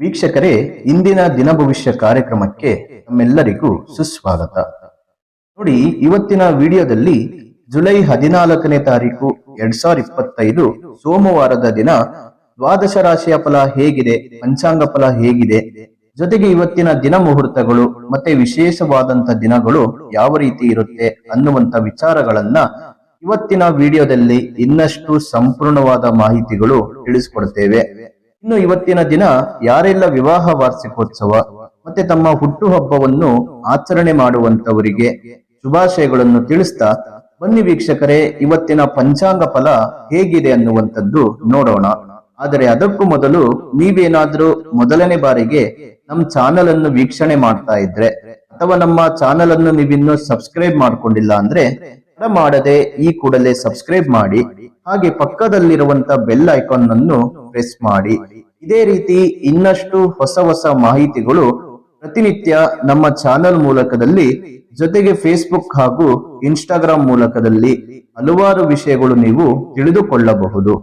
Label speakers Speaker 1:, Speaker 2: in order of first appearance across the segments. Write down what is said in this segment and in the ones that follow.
Speaker 1: ವೀಕ್ಷಕರೇ, ಇಂದಿನ ದಿನ ಭವಿಷ್ಯ ಕಾರ್ಯಕ್ರಮಕ್ಕೆ ತಮ್ಮೆಲ್ಲರಿಗೂ ಸುಸ್ವಾಗತ. ನೋಡಿ, ಇವತ್ತಿನ ವಿಡಿಯೋದಲ್ಲಿ ಜುಲೈ 14ನೇ ತಾರೀಕು 2025 ಸೋಮವಾರದ ದಿನ ದ್ವಾದಶ ರಾಶಿಯ ಫಲ ಹೇಗಿದೆ, ಪಂಚಾಂಗ ಫಲ ಹೇಗಿದೆ, ಜೊತೆಗೆ ಇವತ್ತಿನ ದಿನ ಮುಹೂರ್ತಗಳು ಮತ್ತೆ ವಿಶೇಷವಾದಂತ ದಿನಗಳು ಯಾವ ರೀತಿ ಇರುತ್ತೆ ಅನ್ನುವಂತ ವಿಚಾರಗಳನ್ನ ಇವತ್ತಿನ ವಿಡಿಯೋದಲ್ಲಿ ಇನ್ನಷ್ಟು ಸಂಪೂರ್ಣವಾದ ಮಾಹಿತಿಗಳು ತಿಳಿಸ್ಕೊಡ್ತೇವೆ. ಇನ್ನು ಇವತ್ತಿನ ದಿನ ಯಾರೆಲ್ಲ ವಿವಾಹ ವಾರ್ಷಿಕೋತ್ಸವ ಮತ್ತೆ ತಮ್ಮ ಹುಟ್ಟುಹಬ್ಬವನ್ನು ಆಚರಣೆ ಮಾಡುವಂತವರಿಗೆ ಶುಭಾಶಯಗಳನ್ನು ತಿಳಿಸ್ತಾ ಬನ್ನಿ ವೀಕ್ಷಕರೇ, ಇವತ್ತಿನ ಪಂಚಾಂಗ ಫಲ ಹೇಗಿದೆ ಅನ್ನುವಂಥದ್ದು ನೋಡೋಣ. ಆದರೆ ಅದಕ್ಕೂ ಮೊದಲು ನೀವೇನಾದ್ರೂ ಮೊದಲನೇ ಬಾರಿಗೆ ನಮ್ಮ ಚಾನೆಲ್ ಅನ್ನು ವೀಕ್ಷಣೆ ಮಾಡ್ತಾ ಇದ್ರೆ ಅಥವಾ ನಮ್ಮ ಚಾನೆಲ್ ಅನ್ನು ನೀವಿನ್ನೂ ಸಬ್ಸ್ಕ್ರೈಬ್ ಮಾಡ್ಕೊಂಡಿಲ್ಲ ಅಂದ್ರೆ ಮಾಡದೆ ಈ ಕೂಡಲೇ ಸಬ್ಸ್ಕ್ರೈಬ್ ಮಾಡಿ, ಹಾಗೆ ಪಕ್ಕದಲ್ಲಿರುವಂತ ಬೆಲ್ ಐಕಾನ್ ಅನ್ನು ಪ್ರೆಸ್ ಮಾಡಿ. ಇದೇ ರೀತಿ ಇನ್ನಷ್ಟು ಹೊಸ ಮಾಹಿತಿಗಳು ಪ್ರತಿನಿತ್ಯ ನಮ್ಮ ಚಾನೆಲ್ ಮೂಲಕದಲ್ಲಿ, ಜೊತೆಗೆ ಫೇಸ್ಬುಕ್ ಹಾಗೂ ಇನ್ಸ್ಟಾಗ್ರಾಮ್ ಮೂಲಕದಲ್ಲಿ ಹಲವಾರು ವಿಷಯಗಳು ನೀವು ತಿಳಿದುಕೊಳ್ಳಬಹುದು.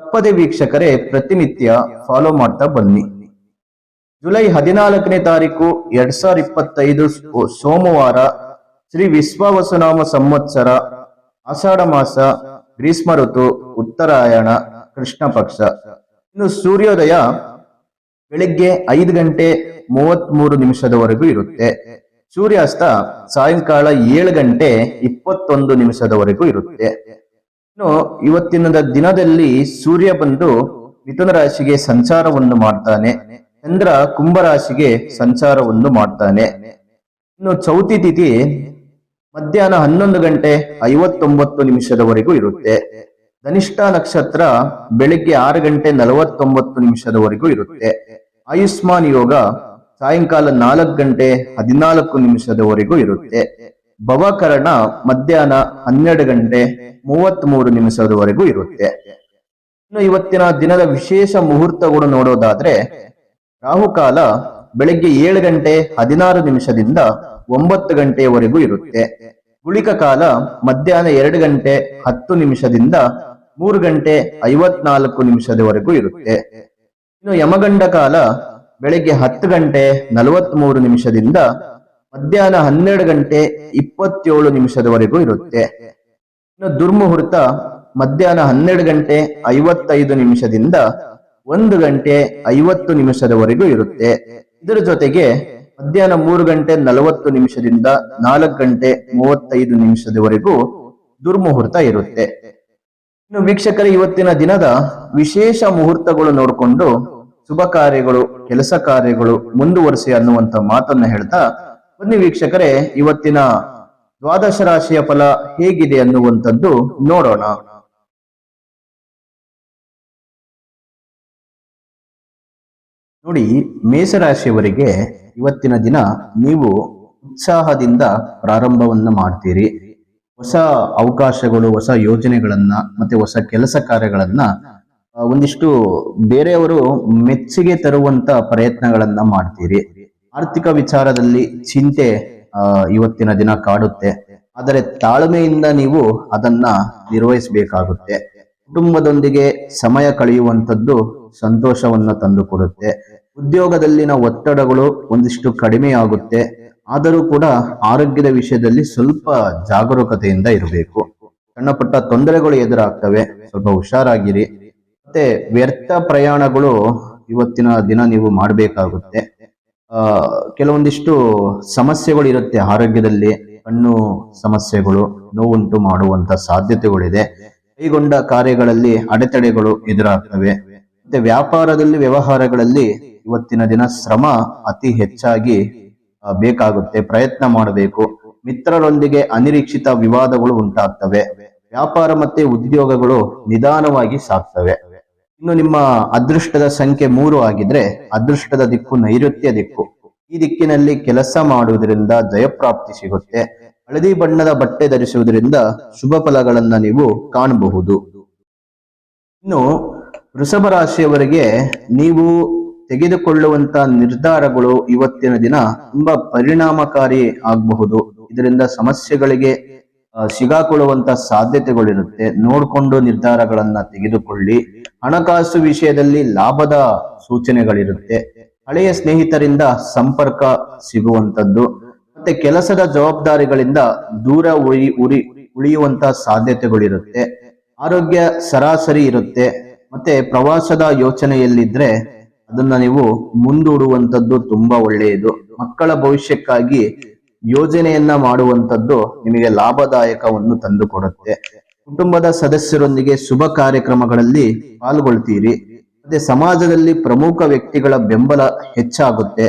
Speaker 1: ತಪ್ಪದೆ ವೀಕ್ಷಕರೇ ಪ್ರತಿನಿತ್ಯ ಫಾಲೋ ಮಾಡ್ತಾ ಬನ್ನಿ. ಜುಲೈ 14ನೇ ತಾರೀಕು 2025 ಸೋಮವಾರ, ಶ್ರೀ ವಿಶ್ವಾವಸುನಾಮ ಸಂವತ್ಸರ, ಆಷಾಢ ಮಾಸ, ಗ್ರೀಷ್ಮ ಋತು, ಉತ್ತರಾಯಣ, ಕೃಷ್ಣ ಪಕ್ಷ. ಇನ್ನು ಸೂರ್ಯೋದಯ ಬೆಳಿಗ್ಗೆ 5 ಗಂಟೆ 33 ನಿಮಿಷದವರೆಗೂ ಇರುತ್ತೆ. ಸೂರ್ಯಾಸ್ತ ಸಾಯಂಕಾಲ 7 ಗಂಟೆ 21 ನಿಮಿಷದವರೆಗೂ ಇರುತ್ತೆ. ಇನ್ನು ಇವತ್ತಿನ ದಿನದಲ್ಲಿ ಸೂರ್ಯ ಬಂದು ಮಿಥುನ ರಾಶಿಗೆ ಸಂಚಾರವನ್ನು ಮಾಡ್ತಾನೆ, ಚಂದ್ರ ಕುಂಭರಾಶಿಗೆ ಸಂಚಾರವನ್ನು ಮಾಡ್ತಾನೆ. ಇನ್ನು ಚೌತಿ ತಿಥಿ ಮಧ್ಯಾಹ್ನ 11 ಗಂಟೆ 59 ನಿಮಿಷದವರೆಗೂ ಇರುತ್ತೆ. ಧನಿಷ್ಠ ನಕ್ಷತ್ರ ಬೆಳಿಗ್ಗೆ 6 ಗಂಟೆ 49 ನಿಮಿಷದವರೆಗೂ ಇರುತ್ತೆ. ಆಯುಷ್ಮಾನ್ ಯೋಗ ಸಾಯಂಕಾಲ 4 ಗಂಟೆ 14 ನಿಮಿಷದವರೆಗೂ ಇರುತ್ತೆ. ಭವಕರಣ ಮಧ್ಯಾಹ್ನ 12 ಗಂಟೆ 33 ನಿಮಿಷದವರೆಗೂ ಇರುತ್ತೆ. ಇನ್ನು ಇವತ್ತಿನ ದಿನದ ವಿಶೇಷ ಮುಹೂರ್ತಗಳು ನೋಡೋದಾದ್ರೆ, ರಾಹುಕಾಲ ಬೆಳಿಗ್ಗೆ 7 ಗಂಟೆ 16 ನಿಮಿಷದಿಂದ 9 ಗಂಟೆಯವರೆಗೂ ಇರುತ್ತೆ. ಗುಳಿಕ ಕಾಲ ಮಧ್ಯಾಹ್ನ 2 ಗಂಟೆ 10 ನಿಮಿಷದಿಂದ 3 ಗಂಟೆ 54 ನಿಮಿಷದವರೆಗೂ ಇರುತ್ತೆ. ಇನ್ನು ಯಮಗಂಡ ಕಾಲ ಬೆಳಿಗ್ಗೆ 10 ಗಂಟೆ 43 ನಿಮಿಷದಿಂದ ಮಧ್ಯಾಹ್ನ 12 ಗಂಟೆ 27 ನಿಮಿಷದವರೆಗೂ ಇರುತ್ತೆ. ಇನ್ನು ದುರ್ಮುಹೂರ್ತ ಮಧ್ಯಾಹ್ನ 12 ಗಂಟೆ 55 ನಿಮಿಷದಿಂದ 1 ಗಂಟೆ 50 ನಿಮಿಷದವರೆಗೂ ಇರುತ್ತೆ. ಇದರ ಜೊತೆಗೆ ಮಧ್ಯಾಹ್ನ 3 ಗಂಟೆ 40 ನಿಮಿಷದಿಂದ 4 ಗಂಟೆ 35 ನಿಮಿಷದವರೆಗೂ ದುರ್ಮುಹೂರ್ತ ಇರುತ್ತೆ. ಇನ್ನು ವೀಕ್ಷಕರೇ, ಇವತ್ತಿನ ದಿನದ ವಿಶೇಷ ಮುಹೂರ್ತಗಳು ನೋಡಿಕೊಂಡು ಶುಭ ಕಾರ್ಯಗಳು, ಕೆಲಸ ಕಾರ್ಯಗಳು ಮುಂದುವರಿಸಿ ಅನ್ನುವಂತ ಮಾತನ್ನ ಹೇಳ್ತಾ ಬನ್ನಿ ವೀಕ್ಷಕರೇ, ಇವತ್ತಿನ ದ್ವಾದಶ ರಾಶಿಯ ಫಲ ಹೇಗಿದೆ ಅನ್ನುವಂಥದ್ದು ನೋಡೋಣ. ನೋಡಿ, ಮೇಷರಾಶಿಯವರಿಗೆ ಇವತ್ತಿನ ದಿನ ನೀವು ಉತ್ಸಾಹದಿಂದ ಪ್ರಾರಂಭವನ್ನ ಮಾಡ್ತೀರಿ. ಹೊಸ ಅವಕಾಶಗಳು, ಹೊಸ ಯೋಜನೆಗಳನ್ನ ಮತ್ತೆ ಹೊಸ ಕೆಲಸ ಕಾರ್ಯಗಳನ್ನ ಒಂದಿಷ್ಟು ಬೇರೆಯವರು ಮೆಚ್ಚುಗೆ ತರುವಂತ ಪ್ರಯತ್ನಗಳನ್ನ ಮಾಡ್ತೀರಿ. ಆರ್ಥಿಕ ವಿಚಾರದಲ್ಲಿ ಚಿಂತೆ ಇವತ್ತಿನ ದಿನ ಕಾಡುತ್ತೆ, ಆದರೆ ತಾಳ್ಮೆಯಿಂದ ನೀವು ಅದನ್ನ ನಿರ್ವಹಿಸಬೇಕಾಗುತ್ತೆ. ಕುಟುಂಬದೊಂದಿಗೆ ಸಮಯ ಕಳೆಯುವಂಥದ್ದು ಸಂತೋಷವನ್ನು ತಂದುಕೊಡುತ್ತೆ. ಉದ್ಯೋಗದಲ್ಲಿನ ಒತ್ತಡಗಳು ಒಂದಿಷ್ಟು ಕಡಿಮೆಯಾಗುತ್ತೆ, ಆದರೂ ಕೂಡ ಆರೋಗ್ಯದ ವಿಷಯದಲ್ಲಿ ಸ್ವಲ್ಪ ಜಾಗರೂಕತೆಯಿಂದ ಇರಬೇಕು. ಸಣ್ಣ ಪುಟ್ಟ ತೊಂದರೆಗಳು ಎದುರಾಗ್ತವೆ, ಸ್ವಲ್ಪ ಹುಷಾರಾಗಿರಿ. ಮತ್ತೆ ವ್ಯರ್ಥ ಪ್ರಯಾಣಗಳು ಇವತ್ತಿನ ದಿನ ನೀವು ಮಾಡಬೇಕಾಗುತ್ತೆ. ಕೆಲವೊಂದಿಷ್ಟು ಸಮಸ್ಯೆಗಳು ಇರುತ್ತೆ ಆರೋಗ್ಯದಲ್ಲಿ, ಕಣ್ಣು ಸಮಸ್ಯೆಗಳು ನೋವುಂಟು ಮಾಡುವಂತ ಸಾಧ್ಯತೆಗಳಿದೆ. ಕೈಗೊಂಡ ಕಾರ್ಯಗಳಲ್ಲಿ ಅಡೆತಡೆಗಳು ಎದುರಾಗ್ತವೆ. ಮತ್ತೆ ವ್ಯಾಪಾರದಲ್ಲಿ, ವ್ಯವಹಾರಗಳಲ್ಲಿ ಇವತ್ತಿನ ದಿನ ಶ್ರಮ ಅತಿ ಹೆಚ್ಚಾಗಿ ಬೇಕಾಗುತ್ತೆ, ಪ್ರಯತ್ನ ಮಾಡಬೇಕು. ಮಿತ್ರರೊಂದಿಗೆ ಅನಿರೀಕ್ಷಿತ ವಿವಾದಗಳು ಉಂಟಾಗ್ತವೆ. ವ್ಯಾಪಾರ ಮತ್ತೆ ಉದ್ಯೋಗಗಳು ನಿಧಾನವಾಗಿ ಸಾಗ್ತವೆ. ಇನ್ನು ನಿಮ್ಮ ಅದೃಷ್ಟದ ಸಂಖ್ಯೆ 3 ಆಗಿದ್ರೆ ಅದೃಷ್ಟದ ದಿಕ್ಕು ನೈಋತ್ಯ ದಿಕ್ಕು. ಈ ದಿಕ್ಕಿನಲ್ಲಿ ಕೆಲಸ ಮಾಡುವುದರಿಂದ ಜಯಪ್ರಾಪ್ತಿ ಸಿಗುತ್ತೆ. ಹಳದಿ ಬಣ್ಣದ ಬಟ್ಟೆ ಧರಿಸುವುದರಿಂದ ಶುಭ ಫಲಗಳನ್ನ ನೀವು ಕಾಣಬಹುದು. ಇನ್ನು ವೃಷಭ ರಾಶಿಯವರಿಗೆ ನೀವು ತೆಗೆದುಕೊಳ್ಳುವಂತ ನಿರ್ಧಾರಗಳು ಇವತ್ತಿನ ದಿನ ತುಂಬಾ ಪರಿಣಾಮಕಾರಿ ಆಗಬಹುದು. ಇದರಿಂದ ಸಮಸ್ಯೆಗಳಿಗೆ ಸಿಗಾಕೊಳ್ಳುವಂತ ಸಾಧ್ಯತೆಗಳಿರುತ್ತೆ. ನೋಡಿಕೊಂಡು ನಿರ್ಧಾರಗಳನ್ನ ತೆಗೆದುಕೊಳ್ಳಿ. ಹಣಕಾಸು ವಿಷಯದಲ್ಲಿ ಲಾಭದ ಸೂಚನೆಗಳಿರುತ್ತೆ. ಹಳೆಯ ಸ್ನೇಹಿತರಿಂದ ಸಂಪರ್ಕ ಸಿಗುವಂತದ್ದು, ಮತ್ತೆ ಕೆಲಸದ ಜವಾಬ್ದಾರಿಗಳಿಂದ ದೂರ ಉಳಿಯುವಂತ ಸಾಧ್ಯತೆಗಳಿರುತ್ತೆ. ಆರೋಗ್ಯ ಸರಾಸರಿ ಇರುತ್ತೆ. ಮತ್ತೆ ಪ್ರವಾಸದ ಯೋಚನೆಯಲ್ಲಿದ್ರೆ ಅದನ್ನ ನೀವು ಮುಂದೂಡುವಂತದ್ದು ತುಂಬಾ ಒಳ್ಳೆಯದು. ಮಕ್ಕಳ ಭವಿಷ್ಯಕ್ಕಾಗಿ ಯೋಜನೆಯನ್ನ ಮಾಡುವಂತದ್ದು ನಿಮಗೆ ಲಾಭದಾಯಕವನ್ನು ತಂದುಕೊಡುತ್ತೆ. ಕುಟುಂಬದ ಸದಸ್ಯರೊಂದಿಗೆ ಶುಭ ಕಾರ್ಯಕ್ರಮಗಳಲ್ಲಿ ಪಾಲ್ಗೊಳ್ತೀರಿ. ಮತ್ತೆ ಸಮಾಜದಲ್ಲಿ ಪ್ರಮುಖ ವ್ಯಕ್ತಿಗಳ ಬೆಂಬಲ ಹೆಚ್ಚಾಗುತ್ತೆ.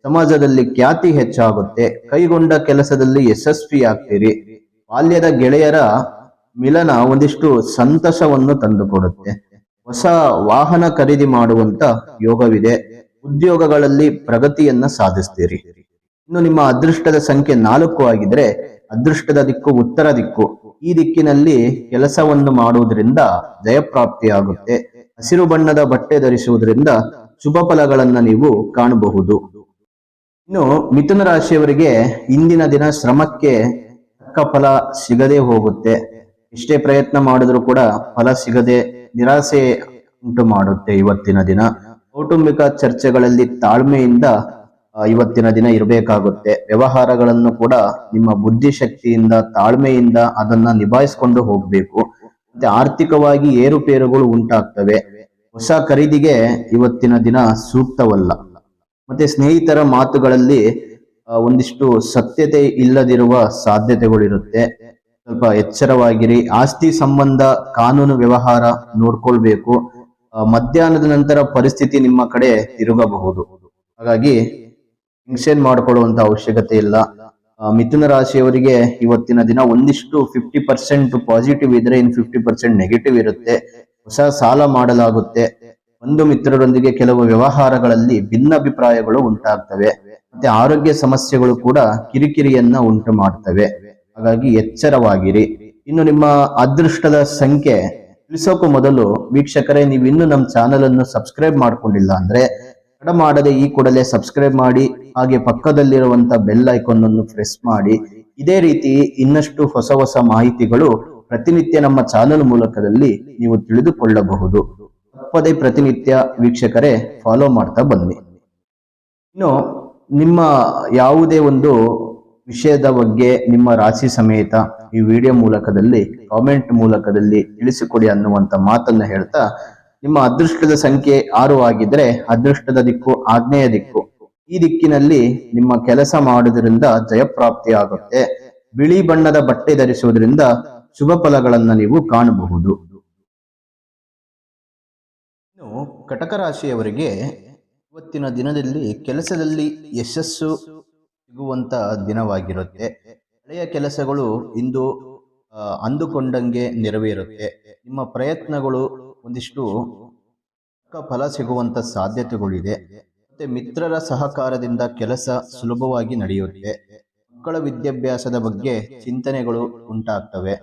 Speaker 1: ಸಮಾಜದಲ್ಲಿ ಖ್ಯಾತಿ ಹೆಚ್ಚಾಗುತ್ತೆ. ಕೈಗೊಂಡ ಕೆಲಸದಲ್ಲಿ ಯಶಸ್ವಿ ಆಗ್ತೀರಿ. ಬಾಲ್ಯದ ಗೆಳೆಯರ ಮಿಲನ ಒಂದಿಷ್ಟು ಸಂತಸವನ್ನು ತಂದುಕೊಡುತ್ತೆ. ಹೊಸ ವಾಹನ ಖರೀದಿ ಮಾಡುವಂತ ಯೋಗವಿದೆ. ಉದ್ಯೋಗಗಳಲ್ಲಿ ಪ್ರಗತಿಯನ್ನ ಸಾಧಿಸ್ತೀರಿ. ಇನ್ನು ನಿಮ್ಮ ಅದೃಷ್ಟದ ಸಂಖ್ಯೆ 4 ಆಗಿದ್ರೆ ಅದೃಷ್ಟದ ದಿಕ್ಕು ಉತ್ತರ ದಿಕ್ಕು. ಈ ದಿಕ್ಕಿನಲ್ಲಿ ಕೆಲಸವನ್ನು ಮಾಡುವುದರಿಂದ ಜಯಪ್ರಾಪ್ತಿಯಾಗುತ್ತೆ. ಹಸಿರು ಬಣ್ಣದ ಬಟ್ಟೆ ಧರಿಸುವುದರಿಂದ ಶುಭ ಫಲಗಳನ್ನ ನೀವು ಕಾಣಬಹುದು. ಇನ್ನು ಮಿಥುನ ರಾಶಿಯವರಿಗೆ ಇಂದಿನ ದಿನ ಶ್ರಮಕ್ಕೆ ತಕ್ಕ ಫಲ ಸಿಗದೆ ಹೋಗುತ್ತೆ. ಎಷ್ಟೇ ಪ್ರಯತ್ನ ಮಾಡಿದ್ರೂ ಕೂಡ ಫಲ ಸಿಗದೆ ನಿರಾಸೆ ಉಂಟು ಮಾಡುತ್ತೆ. ಇವತ್ತಿನ ದಿನ ಕೌಟುಂಬಿಕ ಚರ್ಚೆಗಳಲ್ಲಿ ತಾಳ್ಮೆಯಿಂದ ಇವತ್ತಿನ ದಿನ ಇರಬೇಕಾಗುತ್ತೆ. ವ್ಯವಹಾರಗಳನ್ನು ಕೂಡ ನಿಮ್ಮ ಬುದ್ಧಿಶಕ್ತಿಯಿಂದ ತಾಳ್ಮೆಯಿಂದ ಅದನ್ನ ನಿಭಾಯಿಸಿಕೊಂಡು ಹೋಗ್ಬೇಕು. ಮತ್ತೆ ಆರ್ಥಿಕವಾಗಿ ಏರುಪೇರುಗಳು ಉಂಟಾಗ್ತವೆ. ಹೊಸ ಖರೀದಿಗೆ ಇವತ್ತಿನ ದಿನ ಸೂಕ್ತವಲ್ಲ. ಮತ್ತೆ ಸ್ನೇಹಿತರ ಮಾತುಗಳಲ್ಲಿ ಒಂದಿಷ್ಟು ಸತ್ಯತೆ ಇಲ್ಲದಿರುವ ಸಾಧ್ಯತೆಗಳಿರುತ್ತೆ. ಸ್ವಲ್ಪ ಎಚ್ಚರವಾಗಿರಿ. ಆಸ್ತಿ ಸಂಬಂಧ ಕಾನೂನು ವ್ಯವಹಾರ ನೋಡ್ಕೊಳ್ಬೇಕು. ಮಧ್ಯಾಹ್ನದ ನಂತರ ಪರಿಸ್ಥಿತಿ ನಿಮ್ಮ ಕಡೆ ತಿರುಗಬಹುದು. ಹಾಗಾಗಿ ಟೆನ್ಷನ್ ಮಾಡ್ಕೊಳ್ಳುವಂತ ಅವಶ್ಯಕತೆ ಇಲ್ಲ. ಮಿಥುನ ರಾಶಿಯವರಿಗೆ ಇವತ್ತಿನ ದಿನ ಒಂದಿಷ್ಟು 50% ಪಾಸಿಟಿವ್ ಇದ್ರೆ ಇನ್ 50% ನೆಗೆಟಿವ್ ಇರುತ್ತೆ. ಹೊಸ ಸಾಲ ಮಾಡಲಾಗುತ್ತೆ. ಬಂಧು ಮಿತ್ರರೊಂದಿಗೆ ಕೆಲವು ವ್ಯವಹಾರಗಳಲ್ಲಿ ಭಿನ್ನಾಭಿಪ್ರಾಯಗಳು ಉಂಟಾಗ್ತವೆ. ಮತ್ತೆ ಆರೋಗ್ಯ ಸಮಸ್ಯೆಗಳು ಕೂಡ ಕಿರಿಕಿರಿಯನ್ನ ಉಂಟು ಮಾಡ್ತವೆ. ಹಾಗಾಗಿ ಎಚ್ಚರವಾಗಿರಿ. ಇನ್ನು ನಿಮ್ಮ ಅದೃಷ್ಟದ ಸಂಖ್ಯೆ ತಿಳಿಸೋಕು ಮೊದಲು ವೀಕ್ಷಕರೇ, ನೀವು ಇನ್ನು ನಮ್ಮ ಚಾನೆಲ್ ಅನ್ನು ಸಬ್ಸ್ಕ್ರೈಬ್ ಮಾಡ್ಕೊಂಡಿಲ್ಲ ಅಂದ್ರೆ ತಡ ಮಾಡದೆ ಈ ಕೂಡಲೇ ಸಬ್ಸ್ಕ್ರೈಬ್ ಮಾಡಿ, ಹಾಗೆ ಪಕ್ಕದಲ್ಲಿರುವಂತ ಬೆಲ್ ಐಕಾನ್ ಅನ್ನು ಪ್ರೆಸ್ ಮಾಡಿ. ಇದೇ ರೀತಿ ಇನ್ನಷ್ಟು ಹೊಸ ಹೊಸ ಮಾಹಿತಿಗಳು ಪ್ರತಿನಿತ್ಯ ನಮ್ಮ ಚಾನೆಲ್ ಮೂಲಕದಲ್ಲಿ ನೀವು ತಿಳಿದುಕೊಳ್ಳಬಹುದು. ತಪ್ಪದೇ ಪ್ರತಿನಿತ್ಯ ವೀಕ್ಷಕರೇ ಫಾಲೋ ಮಾಡ್ತಾ ಬನ್ನಿ. ಇನ್ನು ನಿಮ್ಮ ಯಾವುದೇ ಒಂದು ವಿಷಯದ ಬಗ್ಗೆ ನಿಮ್ಮ ರಾಶಿ ಸಮೇತ ಈ ವಿಡಿಯೋ ಮೂಲಕದಲ್ಲಿ ಕಾಮೆಂಟ್ ಮೂಲಕದಲ್ಲಿ ತಿಳಿಸಿಕೊಡಿ ಅನ್ನುವಂತ ಮಾತನ್ನ ಹೇಳ್ತಾ, ನಿಮ್ಮ ಅದೃಷ್ಟದ ಸಂಖ್ಯೆ 6 ಆಗಿದ್ರೆ ಅದೃಷ್ಟದ ದಿಕ್ಕು ಆಗ್ನೇಯ ದಿಕ್ಕು. ಈ ದಿಕ್ಕಿನಲ್ಲಿ ನಿಮ್ಮ ಕೆಲಸ ಮಾಡುವುದರಿಂದ ಜಯಪ್ರಾಪ್ತಿ ಆಗುತ್ತೆ. ಬಿಳಿ ಬಣ್ಣದ ಬಟ್ಟೆ ಧರಿಸುವುದರಿಂದ ಶುಭ ಫಲಗಳನ್ನ ನೀವು ಕಾಣಬಹುದು. ಇನ್ನು ಕಟಕ ರಾಶಿಯವರಿಗೆ ಇವತ್ತಿನ ದಿನದಲ್ಲಿ ಕೆಲಸದಲ್ಲಿ ಯಶಸ್ಸು ಸಿಗುವಂತ ದಿನವಾಗಿರುತ್ತೆ. ಹಳೆಯ ಕೆಲಸಗಳು ಇಂದು ಅಂದುಕೊಂಡಂಗೆ ನೆರವೇರುತ್ತೆ. ನಿಮ್ಮ ಪ್ರಯತ್ನಗಳು ಒಂದಿಷ್ಟು ಫಲ ಸಿಗುವಂತ ಸಾಧ್ಯತೆಗಳಿದೆ. ಮತ್ತೆ ಮಿತ್ರರ ಸಹಕಾರದಿಂದ ಕೆಲಸ ಸುಲಭವಾಗಿ ನಡೆಯುತ್ತೆ. ಮಕ್ಕಳ ವಿದ್ಯಾಭ್ಯಾಸದ ಬಗ್ಗೆ ಚಿಂತನೆಗಳು ಉಂಟಾಗ್ತವೆ.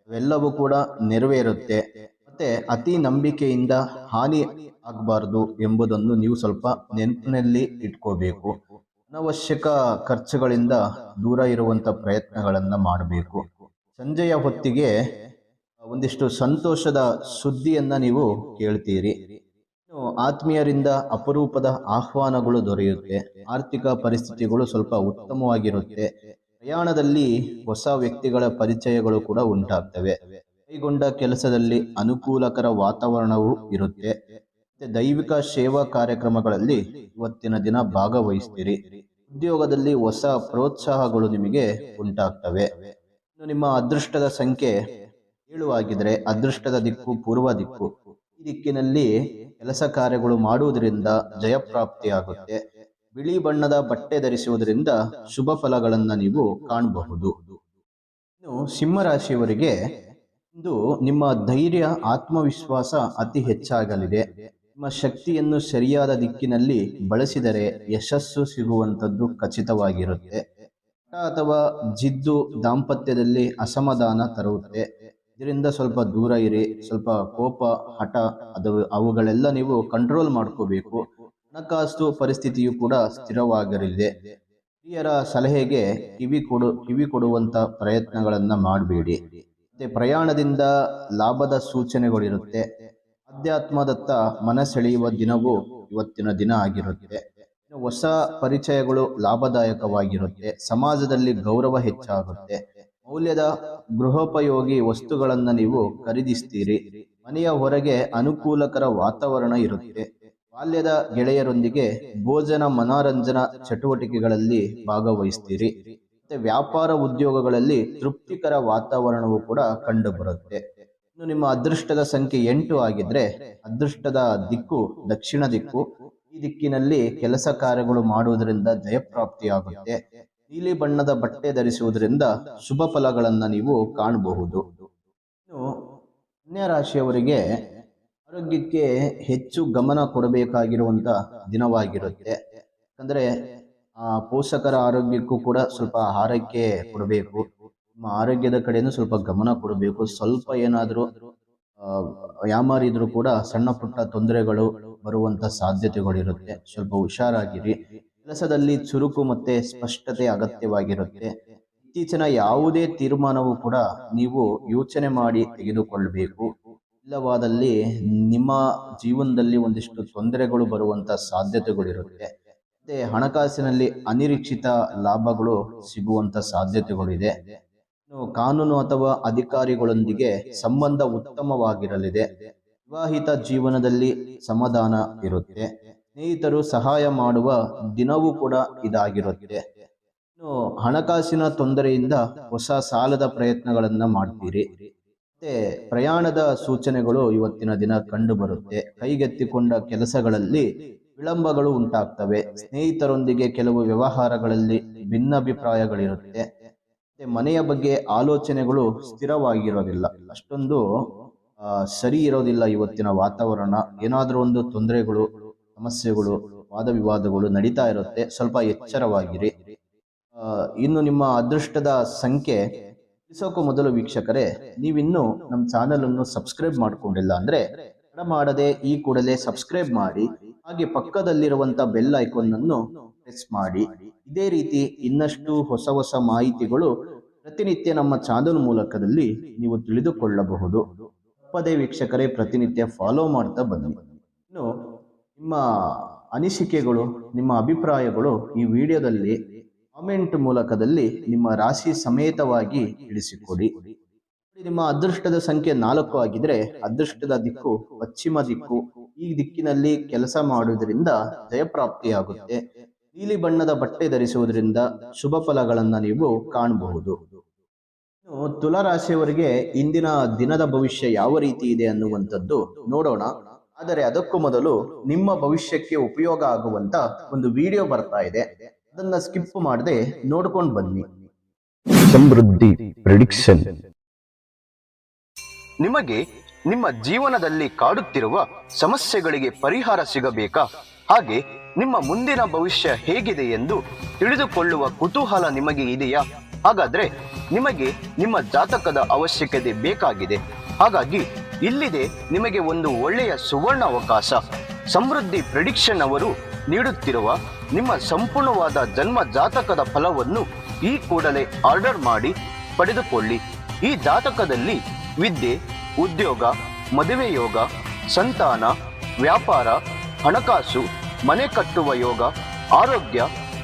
Speaker 1: ಅವೆಲ್ಲವೂ ಕೂಡ ನೆರವೇರುತ್ತೆ. ಮತ್ತೆ ಅತಿ ನಂಬಿಕೆಯಿಂದ ಹಾನಿ ಆಗಬಾರದು ಎಂಬುದನ್ನು ನೀವು ಸ್ವಲ್ಪ ನೆನಪಿನಲ್ಲಿ ಇಟ್ಕೋಬೇಕು. ಅನವಶ್ಯಕ ಖರ್ಚುಗಳಿಂದ ದೂರ ಇರುವಂತ ಪ್ರಯತ್ನಗಳನ್ನ ಮಾಡಬೇಕು. ಸಂಜೆಯ ಹೊತ್ತಿಗೆ ಒಂದಿಷ್ಟು ಸಂತೋಷದ ಸುದ್ದಿಯನ್ನ ನೀವು ಕೇಳ್ತೀರಿ. ಆತ್ಮೀಯರಿಂದ ಅಪರೂಪದ ಆಹ್ವಾನಗಳು ದೊರೆಯುತ್ತೆ. ಆರ್ಥಿಕ ಪರಿಸ್ಥಿತಿಗಳು ಸ್ವಲ್ಪ ಉತ್ತಮವಾಗಿರುತ್ತೆ. ಪ್ರಯಾಣದಲ್ಲಿ ಹೊಸ ವ್ಯಕ್ತಿಗಳ ಪರಿಚಯಗಳು ಕೂಡ ಉಂಟಾಗ್ತವೆ. ಕೈಗೊಂಡ ಕೆಲಸದಲ್ಲಿ ಅನುಕೂಲಕರ ವಾತಾವರಣವೂ ಇರುತ್ತೆ. ದೈವಿಕ ಸೇವಾ ಕಾರ್ಯಕ್ರಮಗಳಲ್ಲಿ ಇವತ್ತಿನ ದಿನ ಭಾಗವಹಿಸ್ತೀರಿ. ಉದ್ಯೋಗದಲ್ಲಿ ಹೊಸ ಪ್ರೋತ್ಸಾಹಗಳು ನಿಮಗೆ ಉಂಟಾಗ್ತವೆ. ಇನ್ನು ನಿಮ್ಮ ಅದೃಷ್ಟದ ಸಂಖ್ಯೆ 7 ಆಗಿದ್ರೆ ಅದೃಷ್ಟದ ದಿಕ್ಕು ಪೂರ್ವ ದಿಕ್ಕು. ಈ ದಿಕ್ಕಿನಲ್ಲಿ ಕೆಲಸ ಕಾರ್ಯಗಳು ಮಾಡುವುದರಿಂದ ಜಯಪ್ರಾಪ್ತಿಯಾಗುತ್ತೆ. ಬಿಳಿ ಬಣ್ಣದ ಬಟ್ಟೆ ಧರಿಸುವುದರಿಂದ ಶುಭ ಫಲಗಳನ್ನ ನೀವು ಕಾಣಬಹುದು. ಇನ್ನು ಸಿಂಹರಾಶಿಯವರಿಗೆ ಇಂದು ನಿಮ್ಮ ಧೈರ್ಯ ಆತ್ಮವಿಶ್ವಾಸ ಅತಿ ಹೆಚ್ಚಾಗಲಿದೆ. ನಿಮ್ಮ ಶಕ್ತಿಯನ್ನು ಸರಿಯಾದ ದಿಕ್ಕಿನಲ್ಲಿ ಬಳಸಿದರೆ ಯಶಸ್ಸು ಸಿಗುವಂಥದ್ದು ಖಚಿತವಾಗಿರುತ್ತೆ. ಅಥವಾ ಜಿದ್ದು ದಾಂಪತ್ಯದಲ್ಲಿ ಅಸಮಾಧಾನ ತರುತ್ತೆ. ಇದರಿಂದ ಸ್ವಲ್ಪ ದೂರ ಇರಿ. ಸ್ವಲ್ಪ ಕೋಪ, ಹಠ ಅವುಗಳೆಲ್ಲ ನೀವು ಕಂಟ್ರೋಲ್ ಮಾಡ್ಕೋಬೇಕು. ಹಣಕಾಸು ಪರಿಸ್ಥಿತಿಯು ಕೂಡ ಸ್ಥಿರವಾಗಿರಲಿದೆ. ಹಿರಿಯರ ಸಲಹೆಗೆ ಕಿವಿ ಕೊಡುವಂತ ಪ್ರಯತ್ನಗಳನ್ನ ಮಾಡಬೇಡಿ. ಮತ್ತೆ ಪ್ರಯಾಣದಿಂದ ಲಾಭದ ಸೂಚನೆಗಳಿರುತ್ತೆ. ಅಧ್ಯಾತ್ಮದತ್ತ ಮನಸೆಳೆಯುವ ದಿನವೂ ಇವತ್ತಿನ ದಿನ ಆಗಿರುತ್ತೆ. ಹೊಸ ಪರಿಚಯಗಳು ಲಾಭದಾಯಕವಾಗಿರುತ್ತೆ, ಸಮಾಜದಲ್ಲಿ ಗೌರವ ಹೆಚ್ಚಾಗುತ್ತೆ, ಮೌಲ್ಯದ ಗೃಹೋಪಯೋಗಿ ವಸ್ತುಗಳನ್ನು ನೀವು ಖರೀದಿಸ್ತೀರಿ, ಮನೆಯ ಹೊರಗೆ ಅನುಕೂಲಕರ ವಾತಾವರಣ ಇರುತ್ತೆ, ಬಾಲ್ಯದ ಗೆಳೆಯರೊಂದಿಗೆ ಭೋಜನ ಮನೋರಂಜನಾ ಚಟುವಟಿಕೆಗಳಲ್ಲಿ ಭಾಗವಹಿಸ್ತೀರಿ, ಮತ್ತೆ ವ್ಯಾಪಾರ ಉದ್ಯೋಗಗಳಲ್ಲಿ ತೃಪ್ತಿಕರ ವಾತಾವರಣವು ಕೂಡ ಕಂಡು ಬರುತ್ತೆ. ಇನ್ನು ನಿಮ್ಮ ಅದೃಷ್ಟದ ಸಂಖ್ಯೆ 8 ಆಗಿದ್ರೆ ಅದೃಷ್ಟದ ದಿಕ್ಕು ದಕ್ಷಿಣ ದಿಕ್ಕು. ಈ ದಿಕ್ಕಿನಲ್ಲಿ ಕೆಲಸ ಕಾರ್ಯಗಳು ಮಾಡುವುದರಿಂದ ಜಯಪ್ರಾಪ್ತಿಯಾಗುತ್ತೆ. ನೀಲಿ ಬಣ್ಣದ ಬಟ್ಟೆ ಧರಿಸುವುದರಿಂದ ಶುಭ ಫಲಗಳನ್ನ ನೀವು ಕಾಣಬಹುದು. ಇನ್ನು ಕನ್ಯಾ ರಾಶಿಯವರಿಗೆ ಆರೋಗ್ಯಕ್ಕೆ ಹೆಚ್ಚು ಗಮನ ಕೊಡಬೇಕಾಗಿರುವಂತ ದಿನವಾಗಿರುತ್ತೆ. ಯಾಕಂದ್ರೆ ಪೋಷಕರ ಆರೋಗ್ಯಕ್ಕೂ ಕೂಡ ಸ್ವಲ್ಪ ಆರೈಕೆ ಕೊಡಬೇಕು. ನಿಮ್ಮ ಆರೋಗ್ಯದ ಕಡೆನೂ ಸ್ವಲ್ಪ ಗಮನ ಕೊಡಬೇಕು. ಸ್ವಲ್ಪ ಏನಾದರೂ ಯಾಮಾರಿದ್ರು ಕೂಡ ಸಣ್ಣ ಪುಟ್ಟ ತೊಂದರೆಗಳು ಬರುವಂತ ಸಾಧ್ಯತೆಗಳಿರುತ್ತೆ. ಸ್ವಲ್ಪ ಹುಷಾರಾಗಿರಿ. ಕೆಲಸದಲ್ಲಿ ಚುರುಕು ಮತ್ತೆ ಸ್ಪಷ್ಟತೆ ಅಗತ್ಯವಾಗಿರುತ್ತೆ. ಇತ್ತೀಚಿನ ಯಾವುದೇ ತೀರ್ಮಾನವೂ ಕೂಡ ನೀವು ಯೋಚನೆ ಮಾಡಿ ತೆಗೆದುಕೊಳ್ಳಬೇಕು. ಇಲ್ಲವಾದಲ್ಲಿ ನಿಮ್ಮ ಜೀವನದಲ್ಲಿ ಒಂದಿಷ್ಟು ತೊಂದರೆಗಳು ಬರುವಂತ ಸಾಧ್ಯತೆಗಳಿರುತ್ತೆ. ಮತ್ತೆ ಹಣಕಾಸಿನಲ್ಲಿ ಅನಿರೀಕ್ಷಿತ ಲಾಭಗಳು ಸಿಗುವಂತ ಸಾಧ್ಯತೆಗಳಿದೆ. ಕಾನೂನು ಅಥವಾ ಅಧಿಕಾರಿಗಳೊಂದಿಗೆ ಸಂಬಂಧ ಉತ್ತಮವಾಗಿರಲಿದೆ. ವಿವಾಹಿತ ಜೀವನದಲ್ಲಿ ಸಮಾಧಾನ ಇರುತ್ತೆ. ಸ್ನೇಹಿತರು ಸಹಾಯ ಮಾಡುವ ದಿನವೂ ಕೂಡ ಇದಾಗಿರುತ್ತೆ. ಇನ್ನು ಹಣಕಾಸಿನ ತೊಂದರೆಯಿಂದ ಹೊಸ ಸಾಲದ ಪ್ರಯತ್ನಗಳನ್ನ ಮಾಡ್ತೀರಿ. ಮತ್ತೆ ಪ್ರಯಾಣದ ಸೂಚನೆಗಳು ಇವತ್ತಿನ ದಿನ ಕಂಡು ಬರುತ್ತೆ. ಕೈಗೆತ್ತಿಕೊಂಡ ಕೆಲಸಗಳಲ್ಲಿ ವಿಳಂಬಗಳು ಉಂಟಾಗ್ತವೆ. ಸ್ನೇಹಿತರೊಂದಿಗೆ ಕೆಲವು ವ್ಯವಹಾರಗಳಲ್ಲಿ ಭಿನ್ನಾಭಿಪ್ರಾಯಗಳಿರುತ್ತೆ. ಮನೆಯ ಬಗ್ಗೆ ಆಲೋಚನೆಗಳು ಸ್ಥಿರವಾಗಿರೋದಿಲ್ಲ, ಅಷ್ಟೊಂದು ಸರಿ ಇರೋದಿಲ್ಲ. ಇವತ್ತಿನ ವಾತಾವರಣ ಏನಾದರೂ ಒಂದು ತೊಂದರೆಗಳು, ಸಮಸ್ಯೆಗಳು, ವಾದ ವಿವಾದಗಳು ನಡೀತಾ ಇರುತ್ತೆ. ಸ್ವಲ್ಪ ಎಚ್ಚರವಾಗಿರಿ. ಇನ್ನು ನಿಮ್ಮ ಅದೃಷ್ಟದ ಸಂಖ್ಯೆ ತಿಳಿಸೋಕ್ಕೂ ಮೊದಲು ವೀಕ್ಷಕರೇ, ನೀವಿನ್ನೂ ನಮ್ಮ ಚಾನೆಲ್ ಅನ್ನು ಸಬ್ಸ್ಕ್ರೈಬ್ ಮಾಡ್ಕೊಂಡಿಲ್ಲ ಅಂದ್ರೆ ತಡ ಮಾಡದೆ ಈ ಕೂಡಲೇ ಸಬ್ಸ್ಕ್ರೈಬ್ ಮಾಡಿ, ಹಾಗೆ ಪಕ್ಕದಲ್ಲಿರುವಂತ ಬೆಲ್ ಐಕಾನ್ ಅನ್ನು ಪ್ರೆಸ್ ಮಾಡಿ. ಇದೇ ರೀತಿ ಇನ್ನಷ್ಟು ಹೊಸ ಹೊಸ ಮಾಹಿತಿಗಳು ಪ್ರತಿನಿತ್ಯ ನಮ್ಮ ಚಾನಲ್ ಮೂಲಕದಲ್ಲಿ ನೀವು ತಿಳಿದುಕೊಳ್ಳಬಹುದು. ತಪ್ಪದೇ ವೀಕ್ಷಕರೇ ಪ್ರತಿನಿತ್ಯ ಫಾಲೋ ಮಾಡ್ತಾ ಬನ್ನಿ. ಇನ್ನು ನಿಮ್ಮ ಅನಿಸಿಕೆಗಳು, ನಿಮ್ಮ ಅಭಿಪ್ರಾಯಗಳು ಈ ವಿಡಿಯೋದಲ್ಲಿ ಕಾಮೆಂಟ್ ಮೂಲಕದಲ್ಲಿ ನಿಮ್ಮ ರಾಶಿ ಸಮೇತವಾಗಿ ತಿಳಿಸಿಕೊಡಿ. ನಿಮ್ಮ ಅದೃಷ್ಟದ ಸಂಖ್ಯೆ 4 ಆಗಿದ್ರೆ ಅದೃಷ್ಟದ ದಿಕ್ಕು ಪಶ್ಚಿಮ ದಿಕ್ಕು. ಈ ದಿಕ್ಕಿನಲ್ಲಿ ಕೆಲಸ ಮಾಡುವುದರಿಂದ ಜಯಪ್ರಾಪ್ತಿಯಾಗುತ್ತೆ. ನೀಲಿ ಬಣ್ಣದ ಬಟ್ಟೆ ಧರಿಸುವುದರಿಂದ ಶುಭ ಫಲಗಳನ್ನ ನೀವು ಕಾಣಬಹುದು. ತುಲಾ ರಾಶಿಯವರಿಗೆ ಇಂದಿನ ದಿನದ ಭವಿಷ್ಯ ಯಾವ ರೀತಿ ಇದೆ ಅನ್ನುವಂಥದ್ದು ನೋಡೋಣ. ಆದರೆ ಅದಕ್ಕೂ ಮೊದಲು ನಿಮ್ಮ ಭವಿಷ್ಯಕ್ಕೆ ಉಪಯೋಗ ಆಗುವಂತ ಒಂದು ವಿಡಿಯೋ ಬರ್ತಾ ಇದೆ, ಅದನ್ನ ಸ್ಕಿಪ್ ಮಾಡದೆ ನೋಡ್ಕೊಂಡು ಬನ್ನಿ.
Speaker 2: ಸಮೃದ್ಧಿ ಪ್ರೆಡಿಕ್ಷನ್.
Speaker 3: ನಿಮಗೆ ನಿಮ್ಮ ಜೀವನದಲ್ಲಿ ಕಾಡುತ್ತಿರುವ ಸಮಸ್ಯೆಗಳಿಗೆ ಪರಿಹಾರ ಸಿಗಬೇಕಾ? ಹಾಗೆ ನಿಮ್ಮ ಮುಂದಿನ ಭವಿಷ್ಯ ಹೇಗಿದೆ ಎಂದು ತಿಳಿದುಕೊಳ್ಳುವ ಕುತೂಹಲ ನಿಮಗೆ ಇದೆಯಾ? ಹಾಗಾದ್ರೆ ನಿಮಗೆ ನಿಮ್ಮ ಜಾತಕದ ಅವಶ್ಯಕತೆ ಬೇಕಾಗಿದೆ. ಹಾಗಾಗಿ ಇಲ್ಲಿದೆ ನಿಮಗೆ ಒಂದು ಒಳ್ಳೆಯ ಸುವರ್ಣ ಅವಕಾಶ. ಸಮೃದ್ಧಿ ಪ್ರೆಡಿಕ್ಷನ್ ಅವರು ನೀಡುತ್ತಿರುವ ನಿಮ್ಮ ಸಂಪೂರ್ಣವಾದ ಜನ್ಮ ಜಾತಕದ ಫಲವನ್ನು ಈ ಕೂಡಲೇ ಆರ್ಡರ್ ಮಾಡಿ ಪಡೆದುಕೊಳ್ಳಿ. ಈ ಜಾತಕದಲ್ಲಿ ವಿದ್ಯೆ, ಉದ್ಯೋಗ, ಮದುವೆ ಯೋಗ, ಸಂತಾನ, ವ್ಯಾಪಾರ, ಹಣಕಾಸು, ಮನೆ ಕಟ್ಟುವ ಯೋಗ, ಆರೋಗ್ಯ,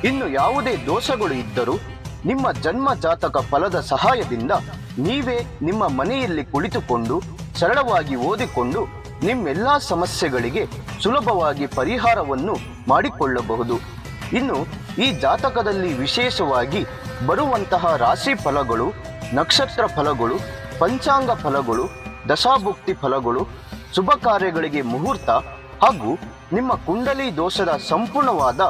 Speaker 3: ಇನ್ನು ಯಾವುದೇ ದೋಷಗಳು ಇದ್ದರೂ ನಿಮ್ಮ ಜನ್ಮ ಜಾತಕ ಫಲದ ಸಹಾಯದಿಂದ ನೀವೇ ನಿಮ್ಮ ಮನೆಯಲ್ಲಿ ಕುಳಿತುಕೊಂಡು ಸರಳವಾಗಿ ಓದಿಕೊಂಡು ನಿಮ್ಮೆಲ್ಲಾ ಸಮಸ್ಯೆಗಳಿಗೆ ಸುಲಭವಾಗಿ ಪರಿಹಾರವನ್ನು ಮಾಡಿಕೊಳ್ಳಬಹುದು. ಇನ್ನು ಈ ಜಾತಕದಲ್ಲಿ ವಿಶೇಷವಾಗಿ ಬರುವಂತಹ ರಾಶಿ ಫಲಗಳು, ನಕ್ಷತ್ರ ಫಲಗಳು, ಪಂಚಾಂಗ ಫಲಗಳು, ದಶಾಭುಕ್ತಿ ಫಲಗಳು, ಶುಭ ಕಾರ್ಯಗಳಿಗೆ ಮುಹೂರ್ತ ಹಾಗೂ ನಿಮ್ಮ ಕುಂಡಲಿ ದೋಷದ ಸಂಪೂರ್ಣವಾದ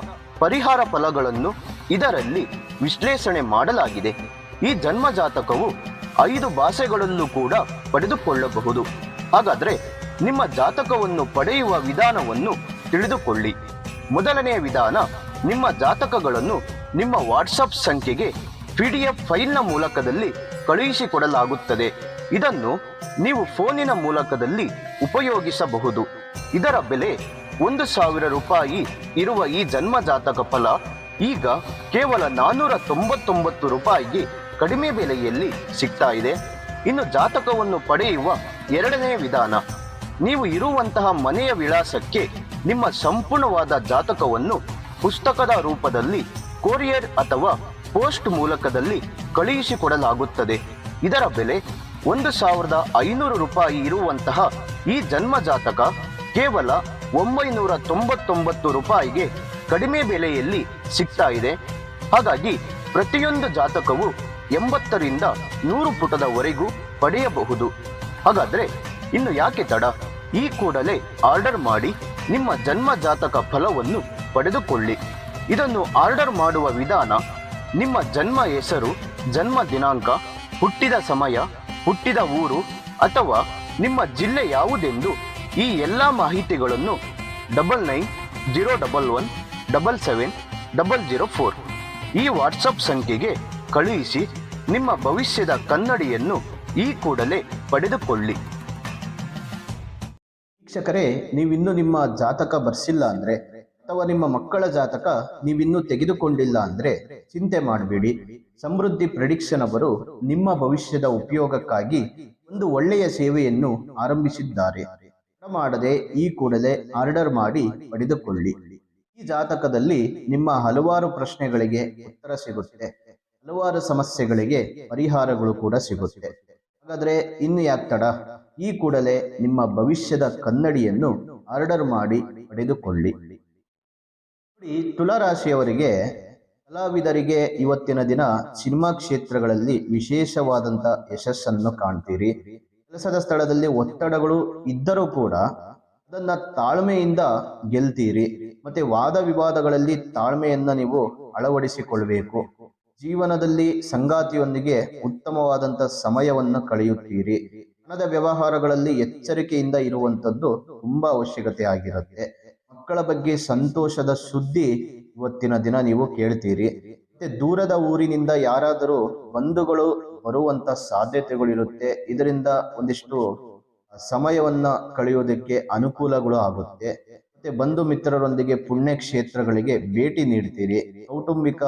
Speaker 3: ಪರಿಹಾರ ಫಲಗಳನ್ನು ಇದರಲ್ಲಿ ವಿಶ್ಲೇಷಣೆ ಮಾಡಲಾಗಿದೆ. ಈ ಜನ್ಮ ಜಾತಕವು 5 ಭಾಷೆಗಳಲ್ಲೂ ಕೂಡ ಪಡೆದುಕೊಳ್ಳಬಹುದು. ಹಾಗಾದ್ರೆ ನಿಮ್ಮ ಜಾತಕವನ್ನು ಪಡೆಯುವ ವಿಧಾನವನ್ನು ತಿಳಿದುಕೊಳ್ಳಿ. ಮೊದಲನೆಯ ವಿಧಾನ, ನಿಮ್ಮ ಜಾತಕಗಳನ್ನು ನಿಮ್ಮ ವಾಟ್ಸಪ್ ಸಂಖ್ಯೆಗೆ PDF ಫೈಲ್ನ ಮೂಲಕದಲ್ಲಿ ಕಳುಹಿಸಿಕೊಡಲಾಗುತ್ತದೆ. ಇದನ್ನು ನೀವು ಫೋನಿನ ಮೂಲಕದಲ್ಲಿ ಉಪಯೋಗಿಸಬಹುದು. ಇದರ ಬೆಲೆ 1,000 ರೂಪಾಯಿ ಇರುವ ಈ ಜನ್ಮ ಜಾತಕ ಫಲ ಈಗ ಕೇವಲ 499 ರೂಪಾಯಿಗೆ ಕಡಿಮೆ ಬೆಲೆಯಲ್ಲಿ ಸಿಗ್ತಾ ಇದೆ. ಇನ್ನು ಜಾತಕವನ್ನು ಪಡೆಯುವ ಎರಡನೆಯ ವಿಧಾನ, ನೀವು ಇರುವಂತಹ ಮನೆಯ ವಿಳಾಸಕ್ಕೆ ನಿಮ್ಮ ಸಂಪೂರ್ಣವಾದ ಜಾತಕವನ್ನು ಪುಸ್ತಕದ ರೂಪದಲ್ಲಿ ಕೊರಿಯರ್ ಅಥವಾ ಪೋಸ್ಟ್ ಮೂಲಕದಲ್ಲಿ ಕಳುಹಿಸಿಕೊಡಲಾಗುತ್ತದೆ. ಇದರ ಬೆಲೆ 1,500 ರೂಪಾಯಿ ಇರುವಂತಹ ಈ ಜನ್ಮ ಜಾತಕ ಕೇವಲ 999 ರೂಪಾಯಿಗೆ ಕಡಿಮೆ ಬೆಲೆಯಲ್ಲಿ ಸಿಗ್ತಾ ಇದೆ. ಹಾಗಾಗಿ ಪ್ರತಿಯೊಂದು ಜಾತಕವು 80ರಿಂದ 100 ಪುಟದವರೆಗೂ ಪಡೆಯಬಹುದು. ಹಾಗಾದ್ರೆ ಇನ್ನು ಯಾಕೆ ತಡ? ಈ ಕೂಡಲೇ ಆರ್ಡರ್ ಮಾಡಿ ನಿಮ್ಮ ಜನ್ಮ ಜಾತಕ ಫಲವನ್ನು ಪಡೆದುಕೊಳ್ಳಿ. ಇದನ್ನು ಆರ್ಡರ್ ಮಾಡುವ ವಿಧಾನ: ನಿಮ್ಮ ಜನ್ಮ ಹೆಸರು, ಜನ್ಮ ದಿನಾಂಕ, ಹುಟ್ಟಿದ ಸಮಯ, ಹುಟ್ಟಿದ ಊರು ಅಥವಾ ನಿಮ್ಮ ಜಿಲ್ಲೆ ಯಾವುದೆಂದು ಈ ಎಲ್ಲ ಮಾಹಿತಿಗಳನ್ನು 9901177004 ಈ ವಾಟ್ಸಪ್ ಸಂಖ್ಯೆಗೆ ಕಳುಹಿಸಿ ನಿಮ್ಮ ಭವಿಷ್ಯದ ಕನ್ನಡಿಯನ್ನು ಈ ಕೂಡಲೇ ಪಡೆದುಕೊಳ್ಳಿ.
Speaker 1: ವೀಕ್ಷಕರೇ, ನೀವಿನ್ನೂ ನಿಮ್ಮ ಜಾತಕ ಬರ್ಸಿಲ್ಲ ಅಂದ್ರೆ ಅಥವಾ ನಿಮ್ಮ ಮಕ್ಕಳ ಜಾತಕ ನೀವಿನ್ನೂ ತೆಗೆದುಕೊಂಡಿಲ್ಲ ಅಂದ್ರೆ ಚಿಂತೆ ಮಾಡಬೇಡಿ. ಸಮೃದ್ಧಿ ಪ್ರೆಡಿಕ್ಷನ್ ಅವರು ನಿಮ್ಮ ಭವಿಷ್ಯದ ಉಪಯೋಗಕ್ಕಾಗಿ ಒಂದು ಒಳ್ಳೆಯ ಸೇವೆಯನ್ನು ಆರಂಭಿಸಿದ್ದಾರೆ. ಮಾಡದೆ ಈ ಕೂಡಲೇ ಆರ್ಡರ್ ಮಾಡಿ ಪಡೆದುಕೊಳ್ಳಿ. ಈ ಜಾತಕದಲ್ಲಿ ನಿಮ್ಮ ಹಲವಾರು ಪ್ರಶ್ನೆಗಳಿಗೆ ಉತ್ತರ ಸಿಗುತ್ತೆ, ಹಲವಾರು ಸಮಸ್ಯೆಗಳಿಗೆ ಪರಿಹಾರಗಳು ಕೂಡ ಸಿಗುತ್ತೆ. ಹಾಗಾದ್ರೆ ಇನ್ನು ಯಾಕೆ ತಡ? ಈ ಕೂಡಲೇ ನಿಮ್ಮ ಭವಿಷ್ಯದ ಕನ್ನಡಿಯನ್ನು ಆರ್ಡರ್ ಮಾಡಿ ಪಡೆದುಕೊಳ್ಳಿ. ತುಲಾ ರಾಶಿಯವರಿಗೆ, ಕಲಾವಿದರಿಗೆ ಇವತ್ತಿನ ದಿನ ಸಿನಿಮಾ ಕ್ಷೇತ್ರಗಳಲ್ಲಿ ವಿಶೇಷವಾದಂತ ಯಶಸ್ಸನ್ನು ಕಾಣ್ತೀರಿ. ಕೆಲಸದ ಸ್ಥಳದಲ್ಲಿ ಒತ್ತಡಗಳು ಇದ್ದರೂ ಕೂಡ ಅದನ್ನ ತಾಳ್ಮೆಯಿಂದ ಗೆಲ್ತೀರಿ. ಮತ್ತೆ ವಾದ ವಿವಾದಗಳಲ್ಲಿ ತಾಳ್ಮೆಯನ್ನ ನೀವು ಅಳವಡಿಸಿಕೊಳ್ಬೇಕು. ಜೀವನದಲ್ಲಿ ಸಂಗಾತಿಯೊಂದಿಗೆ ಉತ್ತಮವಾದಂತ ಸಮಯವನ್ನು ಕಳೆಯುತ್ತೀರಿ. ಹಣದ ವ್ಯವಹಾರಗಳಲ್ಲಿ ಎಚ್ಚರಿಕೆಯಿಂದ ಇರುವಂತದ್ದು ತುಂಬಾ ಅವಶ್ಯಕತೆ ಆಗಿರುತ್ತೆ. ಮಕ್ಕಳ ಬಗ್ಗೆ ಸಂತೋಷದ ಸುದ್ದಿ ಇವತ್ತಿನ ದಿನ ನೀವು ಕೇಳ್ತೀರಿ. ಮತ್ತೆ ದೂರದ ಊರಿನಿಂದ ಯಾರಾದರೂ ಬಂಧುಗಳು ಬರುವಂತ ಸಾಧ್ಯತೆಗಳಿರುತ್ತೆ. ಇದರಿಂದ ಒಂದಿಷ್ಟು ಸಮಯವನ್ನ ಕಳೆಯೋದಕ್ಕೆ ಅನುಕೂಲಗಳು ಆಗುತ್ತೆ. ಮತ್ತೆ ಬಂಧು ಮಿತ್ರರೊಂದಿಗೆ ಪುಣ್ಯ ಕ್ಷೇತ್ರಗಳಿಗೆ ಭೇಟಿ ನೀಡ್ತೀರಿ. ಕೌಟುಂಬಿಕ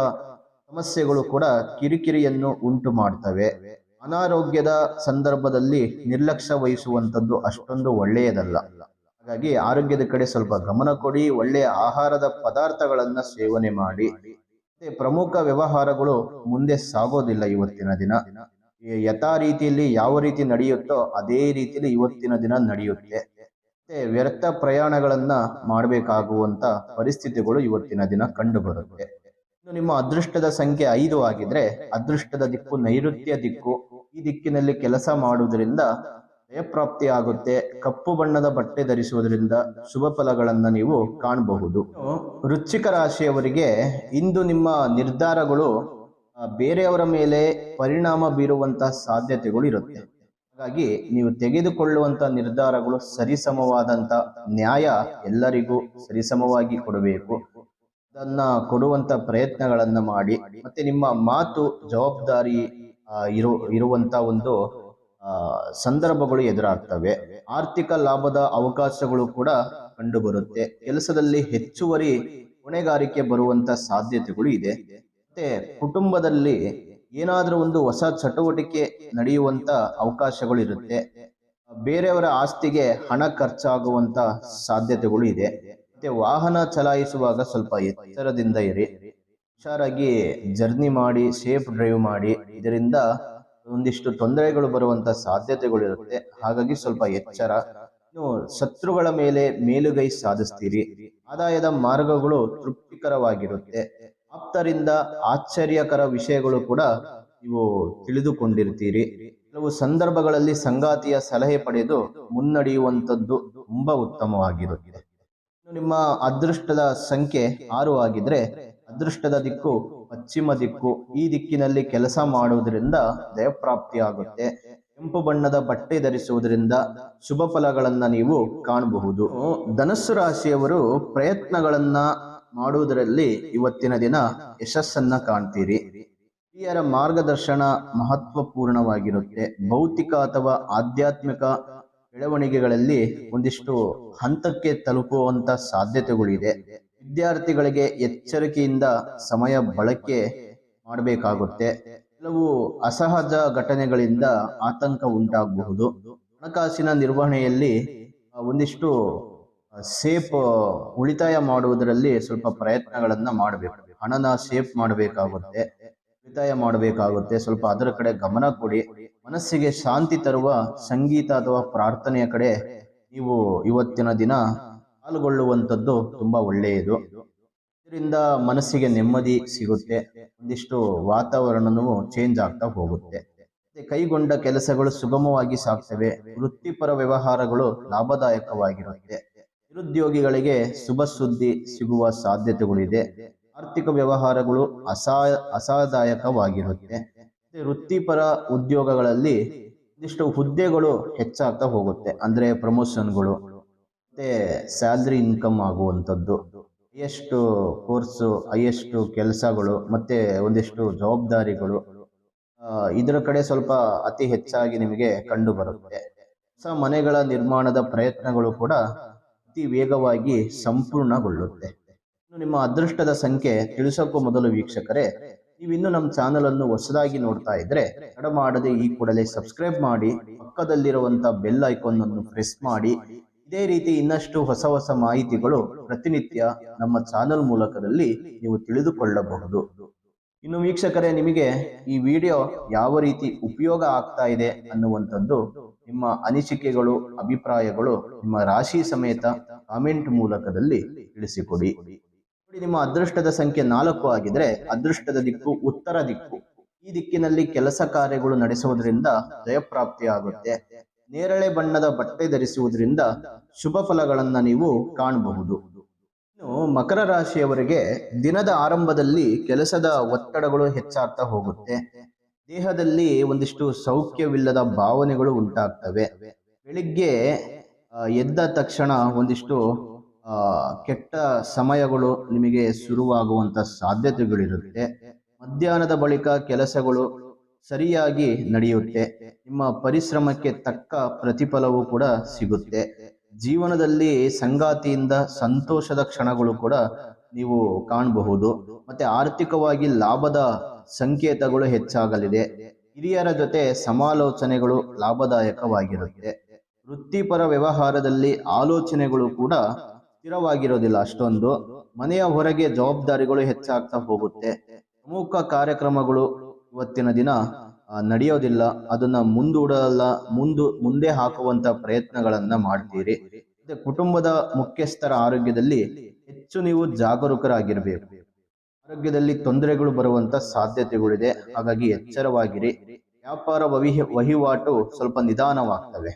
Speaker 1: ಸಮಸ್ಯೆಗಳು ಕೂಡ ಕಿರಿಕಿರಿಯನ್ನು ಉಂಟು ಮಾಡ್ತವೆ. ಅನಾರೋಗ್ಯದ ಸಂದರ್ಭದಲ್ಲಿ ನಿರ್ಲಕ್ಷ್ಯ ವಹಿಸುವಂಥದ್ದು ಅಷ್ಟೊಂದು ಒಳ್ಳೆಯದಲ್ಲ. ಹಾಗಾಗಿ ಆರೋಗ್ಯದ ಕಡೆ ಸ್ವಲ್ಪ ಗಮನ ಕೊಡಿ. ಒಳ್ಳೆಯ ಆಹಾರದ ಪದಾರ್ಥಗಳನ್ನ ಸೇವನೆ ಮಾಡಿ. ಮತ್ತೆ ಪ್ರಮುಖ ವ್ಯವಹಾರಗಳು ಮುಂದೆ ಸಾಗೋದಿಲ್ಲ ಇವತ್ತಿನ ದಿನ. ಯಥಾ ರೀತಿಯಲ್ಲಿ ಯಾವ ರೀತಿ ನಡೆಯುತ್ತೋ ಅದೇ ರೀತಿಯಲ್ಲಿ ಇವತ್ತಿನ ದಿನ ನಡೆಯುತ್ತೆ. ಮತ್ತೆ ವ್ಯರ್ಥ ಪ್ರಯಾಣಗಳನ್ನ ಮಾಡಬೇಕಾಗುವಂತ ಪರಿಸ್ಥಿತಿಗಳು ಇವತ್ತಿನ ದಿನ ಕಂಡು ಬರುತ್ತೆ. ಇನ್ನು ನಿಮ್ಮ ಅದೃಷ್ಟದ ಸಂಖ್ಯೆ 5 ಆಗಿದ್ರೆ ಅದೃಷ್ಟದ ದಿಕ್ಕು ನೈಋತ್ಯ ದಿಕ್ಕು. ಈ ದಿಕ್ಕಿನಲ್ಲಿ ಕೆಲಸ ಮಾಡುವುದರಿಂದ ಜಯಪ್ರಾಪ್ತಿ ಆಗುತ್ತೆ. ಕಪ್ಪು ಬಣ್ಣದ ಬಟ್ಟೆ ಧರಿಸುವುದರಿಂದ ಶುಭ ಫಲಗಳನ್ನ ನೀವು ಕಾಣಬಹುದು. ವೃಶ್ಚಿಕ ರಾಶಿಯವರಿಗೆ ಇಂದು ನಿಮ್ಮ ನಿರ್ಧಾರಗಳು ಬೇರೆಯವರ ಮೇಲೆ ಪರಿಣಾಮ ಬೀರುವಂತ ಸಾಧ್ಯತೆಗಳು ಇರುತ್ತೆ. ಹಾಗಾಗಿ ನೀವು ತೆಗೆದುಕೊಳ್ಳುವಂತ ನಿರ್ಧಾರಗಳು ಸರಿಸಮವಾದಂತ ನ್ಯಾಯ ಎಲ್ಲರಿಗೂ ಸರಿಸಮವಾಗಿ ಕೊಡಬೇಕು. ಅದನ್ನ ಕೊಡುವಂತ ಪ್ರಯತ್ನಗಳನ್ನ ಮಾಡಿ. ಮತ್ತೆ ನಿಮ್ಮ ಮಾತು ಜವಾಬ್ದಾರಿ ಇರುವಂತ ಒಂದು ಸಂದರ್ಭಗಳು ಎದುರಾಗ್ತವೆ. ಆರ್ಥಿಕ ಲಾಭದ ಅವಕಾಶಗಳು ಕೂಡ ಕಂಡು ಬರುತ್ತೆ. ಕೆಲಸದಲ್ಲಿ ಹೆಚ್ಚುವರಿ ಹೊಣೆಗಾರಿಕೆ ಬರುವಂತ ಸಾಧ್ಯತೆಗಳು ಇದೆ. ಮತ್ತೆ ಕುಟುಂಬದಲ್ಲಿ ಏನಾದ್ರೂ ಒಂದು ಹೊಸ ಚಟುವಟಿಕೆ ನಡೆಯುವಂತ ಅವಕಾಶಗಳು ಇರುತ್ತೆ. ಬೇರೆಯವರ ಆಸ್ತಿಗೆ ಹಣ ಖರ್ಚಾಗುವಂತ ಸಾಧ್ಯತೆಗಳು ಇದೆ. ಮತ್ತೆ ವಾಹನ ಚಲಾಯಿಸುವಾಗ ಸ್ವಲ್ಪ ಎಚ್ಚರದಿಂದ ಇರಿ. ಹುಷಾರಾಗಿ ಜರ್ನಿ ಮಾಡಿ, ಸೇಫ್ ಡ್ರೈವ್ ಮಾಡಿ. ಇದರಿಂದ ಒಂದಿಷ್ಟು ತೊಂದರೆಗಳು ಬರುವಂತ ಸಾಧ್ಯತೆಗಳು ಇರುತ್ತೆ. ಹಾಗಾಗಿ ಸ್ವಲ್ಪ ಎಚ್ಚರ. ಇನ್ನು ಶತ್ರುಗಳ ಮೇಲೆ ಮೇಲುಗೈ ಸಾಧಿಸ್ತೀರಿ. ಆದಾಯದ ಮಾರ್ಗಗಳು ತೃಪ್ತಿಕರವಾಗಿರುತ್ತೆ. ಆಪ್ತರಿಂದ ಆಶ್ಚರ್ಯಕರ ವಿಷಯಗಳು ಕೂಡ ನೀವು ತಿಳಿದುಕೊಂಡಿರ್ತೀರಿ. ಕೆಲವು ಸಂದರ್ಭಗಳಲ್ಲಿ ಸಂಗಾತಿಯ ಸಲಹೆ ಪಡೆದು ಮುನ್ನಡೆಯುವಂಥದ್ದು ತುಂಬಾ ಉತ್ತಮವಾಗಿರುತ್ತೆ. ನಿಮ್ಮ ಅದೃಷ್ಟದ ಸಂಖ್ಯೆ 6 ಆಗಿದ್ರೆ ಅದೃಷ್ಟದ ದಿಕ್ಕು ಪಶ್ಚಿಮ ದಿಕ್ಕು. ಈ ದಿಕ್ಕಿನಲ್ಲಿ ಕೆಲಸ ಮಾಡುವುದರಿಂದ ಜಯಪ್ರಾಪ್ತಿ ಆಗುತ್ತೆ. ಕೆಂಪು ಬಣ್ಣದ ಬಟ್ಟೆ ಧರಿಸುವುದರಿಂದ ಶುಭ ಫಲಗಳನ್ನ ನೀವು ಕಾಣಬಹುದು. ಧನಸ್ಸು ರಾಶಿಯವರು ಪ್ರಯತ್ನಗಳನ್ನ ಮಾಡುವುದರಲ್ಲಿ ಇವತ್ತಿನ ದಿನ ಯಶಸ್ಸನ್ನ ಕಾಣ್ತೀರಿ. ಹಿರಿಯರ ಮಾರ್ಗದರ್ಶನ ಮಹತ್ವಪೂರ್ಣವಾಗಿರುತ್ತೆ. ಭೌತಿಕ ಅಥವಾ ಆಧ್ಯಾತ್ಮಿಕ ಬೆಳವಣಿಗೆಗಳಲ್ಲಿ ಒಂದಿಷ್ಟು ಹಂತಕ್ಕೆ ತಲುಪುವಂತ ಸಾಧ್ಯತೆಗಳಿದೆ. ವಿದ್ಯಾರ್ಥಿಗಳಿಗೆ ಎಚ್ಚರಿಕೆಯಿಂದ ಸಮಯ ಬಳಕೆ ಮಾಡಬೇಕಾಗುತ್ತೆ. ಕೆಲವು ಅಸಹಜ ಘಟನೆಗಳಿಂದ ಆತಂಕ ಉಂಟಾಗಬಹುದು. ಹಣಕಾಸಿನ ನಿರ್ವಹಣೆಯಲ್ಲಿ ಒಂದಿಷ್ಟು ಸೇಫ್ ಉಳಿತಾಯ ಮಾಡುವುದರಲ್ಲಿ ಸ್ವಲ್ಪ ಪ್ರಯತ್ನಗಳನ್ನ ಮಾಡಬೇಕು. ಹಣನ ಸೇಫ್ ಮಾಡಬೇಕಾಗುತ್ತೆ, ಉಳಿತಾಯ ಮಾಡಬೇಕಾಗುತ್ತೆ. ಸ್ವಲ್ಪ ಅದರ ಕಡೆ ಗಮನ ಕೊಡಿ. ಮನಸ್ಸಿಗೆ ಶಾಂತಿ ತರುವ ಸಂಗೀತ ಅಥವಾ ಪ್ರಾರ್ಥನೆಯ ಕಡೆ ನೀವು ಇವತ್ತಿನ ದಿನ ಪಾಲ್ಗೊಳ್ಳುವಂಥದ್ದು ತುಂಬಾ ಒಳ್ಳೆಯದು. ಇದರಿಂದ ಮನಸ್ಸಿಗೆ ನೆಮ್ಮದಿ ಸಿಗುತ್ತೆ, ಒಂದಿಷ್ಟು ವಾತಾವರಣನೂ ಚೇಂಜ್ ಆಗ್ತಾ ಹೋಗುತ್ತೆ. ಕೈಗೊಂಡ ಕೆಲಸಗಳು ಸುಗಮವಾಗಿ ಸಾಗ್ತವೆ. ವೃತ್ತಿಪರ ವ್ಯವಹಾರಗಳು ಲಾಭದಾಯಕವಾಗಿರುತ್ತೆ. ನಿರುದ್ಯೋಗಿಗಳಿಗೆ ಶುಭ ಸುದ್ದಿ ಸಿಗುವ ಸಾಧ್ಯತೆಗಳಿದೆ. ಆರ್ಥಿಕ ವ್ಯವಹಾರಗಳು ಅಸಾದಾಯಕವಾಗಿರುತ್ತೆ. ವೃತ್ತಿಪರ ಉದ್ಯೋಗಗಳಲ್ಲಿ ಒಂದಿಷ್ಟು ಹುದ್ದೆಗಳು ಹೆಚ್ಚಾಗ್ತಾ ಹೋಗುತ್ತೆ, ಅಂದ್ರೆ ಪ್ರಮೋಷನ್ಗಳು ಮತ್ತೆ ಸ್ಯಾಲ್ರಿ ಇನ್ಕಮ್ ಆಗುವಂಥದ್ದು, ಹೈಯೆಸ್ಟ್ ಕೋರ್ಸು, ಹೈಯೆಸ್ಟ್ ಕೆಲಸಗಳು ಮತ್ತೆ ಒಂದಿಷ್ಟು ಜವಾಬ್ದಾರಿಗಳು ಇದರ ಕಡೆ ಸ್ವಲ್ಪ ಅತಿ ಹೆಚ್ಚಾಗಿ ನಿಮಗೆ ಕಂಡು ಬರುತ್ತೆ. ಹೊಸ ಮನೆಗಳ ನಿರ್ಮಾಣದ ಪ್ರಯತ್ನಗಳು ಕೂಡ ಅತಿ ವೇಗವಾಗಿ ಸಂಪೂರ್ಣಗೊಳ್ಳುತ್ತೆ. ಇನ್ನು ನಿಮ್ಮ ಅದೃಷ್ಟದ ಸಂಖ್ಯೆ ತಿಳಿಸೋಕ್ಕೂ ಮೊದಲು ವೀಕ್ಷಕರೇ, ನೀವಿನ್ನು ನಮ್ಮ ಚಾನಲ್ ಅನ್ನು ಹೊಸದಾಗಿ ನೋಡ್ತಾ ಇದ್ರೆ ತಡ ಮಾಡದೆ ಈ ಕೂಡಲೇ ಸಬ್ಸ್ಕ್ರೈಬ್ ಮಾಡಿ, ಪಕ್ಕದಲ್ಲಿರುವಂತ ಬೆಲ್ ಐಕಾನ್ ಅನ್ನು ಪ್ರೆಸ್ ಮಾಡಿ. ಇದೇ ರೀತಿ ಇನ್ನಷ್ಟು ಹೊಸ ಹೊಸ ಮಾಹಿತಿಗಳು ಪ್ರತಿನಿತ್ಯ ನಮ್ಮ ಚಾನಲ್ ಮೂಲಕದಲ್ಲಿ ನೀವು ತಿಳಿದುಕೊಳ್ಳಬಹುದು. ಇನ್ನು ವೀಕ್ಷಕರೇ, ನಿಮಗೆ ಈ ವಿಡಿಯೋ ಯಾವ ರೀತಿ ಉಪಯೋಗ ಆಗ್ತಾ ಇದೆ ಅನ್ನುವಂಥದ್ದು ನಿಮ್ಮ ಅನಿಸಿಕೆಗಳು, ಅಭಿಪ್ರಾಯಗಳು ನಿಮ್ಮ ರಾಶಿ ಸಮೇತ ಕಾಮೆಂಟ್ ಮೂಲಕದಲ್ಲಿ ತಿಳಿಸಿಕೊಡಿ. ನಿಮ್ಮ ಅದೃಷ್ಟದ ಸಂಖ್ಯೆ 4 ಆಗಿದ್ರೆ ಅದೃಷ್ಟದ ದಿಕ್ಕು ಉತ್ತರ ದಿಕ್ಕು. ಈ ದಿಕ್ಕಿನಲ್ಲಿ ಕೆಲಸ ಕಾರ್ಯಗಳು ನಡೆಸುವುದರಿಂದ ಜಯಪ್ರಾಪ್ತಿ ಆಗುತ್ತೆ. ನೇರಳೆ ಬಣ್ಣದ ಬಟ್ಟೆ ಧರಿಸುವುದರಿಂದ ಶುಭ ಫಲಗಳನ್ನ ನೀವು ಕಾಣಬಹುದು. ಇನ್ನು ಮಕರ ರಾಶಿಯವರಿಗೆ ದಿನದ ಆರಂಭದಲ್ಲಿ ಕೆಲಸದ ಒತ್ತಡಗಳು ಹೆಚ್ಚಾಗ್ತಾ ಹೋಗುತ್ತೆ. ದೇಹದಲ್ಲಿ ಒಂದಿಷ್ಟು ಸೌಖ್ಯವಿಲ್ಲದ ಭಾವನೆಗಳು ಉಂಟಾಗ್ತವೆ. ಬೆಳಿಗ್ಗೆ ಎದ್ದ ತಕ್ಷಣ ಒಂದಿಷ್ಟು ಕೆಟ್ಟ ಸಮಯಗಳು ನಿಮಗೆ ಶುರುವಾಗುವಂತ ಸಾಧ್ಯತೆಗಳಿರುತ್ತೆ. ಮಧ್ಯಾಹ್ನದ ಬಳಿಕ ಕೆಲಸಗಳು ಸರಿಯಾಗಿ ನಡೆಯುತ್ತೆ. ನಿಮ್ಮ ಪರಿಶ್ರಮಕ್ಕೆ ತಕ್ಕ ಪ್ರತಿಫಲವೂ ಕೂಡ ಸಿಗುತ್ತೆ. ಜೀವನದಲ್ಲಿ ಸಂಗಾತಿಯಿಂದ ಸಂತೋಷದ ಕ್ಷಣಗಳು ಕೂಡ ನೀವು ಕಾಣಬಹುದು. ಮತ್ತೆ ಆರ್ಥಿಕವಾಗಿ ಲಾಭದ ಸಂಕೇತಗಳು ಹೆಚ್ಚಾಗಲಿದೆ. ಹಿರಿಯರ ಜೊತೆ ಸಮಾಲೋಚನೆಗಳು ಲಾಭದಾಯಕವಾಗಿರುತ್ತೆ. ವೃತ್ತಿಪರ ವ್ಯವಹಾರದಲ್ಲಿ ಆಲೋಚನೆಗಳು ಕೂಡ ಸ್ಥಿರವಾಗಿರೋದಿಲ್ಲ ಅಷ್ಟೊಂದು. ಮನೆಯ ಹೊರಗೆ ಜವಾಬ್ದಾರಿಗಳು ಹೆಚ್ಚಾಗ್ತಾ ಹೋಗುತ್ತೆ. ಪ್ರಮುಖ ಕಾರ್ಯಕ್ರಮಗಳು ಇವತ್ತಿನ ದಿನ ನಡೆಯೋದಿಲ್ಲ, ಅದನ್ನ ಮುಂದೆ ಹಾಕುವಂತ ಪ್ರಯತ್ನಗಳನ್ನ ಮಾಡ್ತೀರಿ. ಮತ್ತೆ ಕುಟುಂಬದ ಮುಖ್ಯಸ್ಥರ ಆರೋಗ್ಯದಲ್ಲಿ ಹೆಚ್ಚು ನೀವು ಜಾಗರೂಕರಾಗಿರ್ಬೇಕು. ಆರೋಗ್ಯದಲ್ಲಿ ತೊಂದರೆಗಳು ಬರುವಂತ ಸಾಧ್ಯತೆಗಳಿದೆ, ಹಾಗಾಗಿ ಎಚ್ಚರವಾಗಿರಿ. ವ್ಯಾಪಾರ ವಹಿವಾಟು ಸ್ವಲ್ಪ ನಿಧಾನವಾಗ್ತವೆ.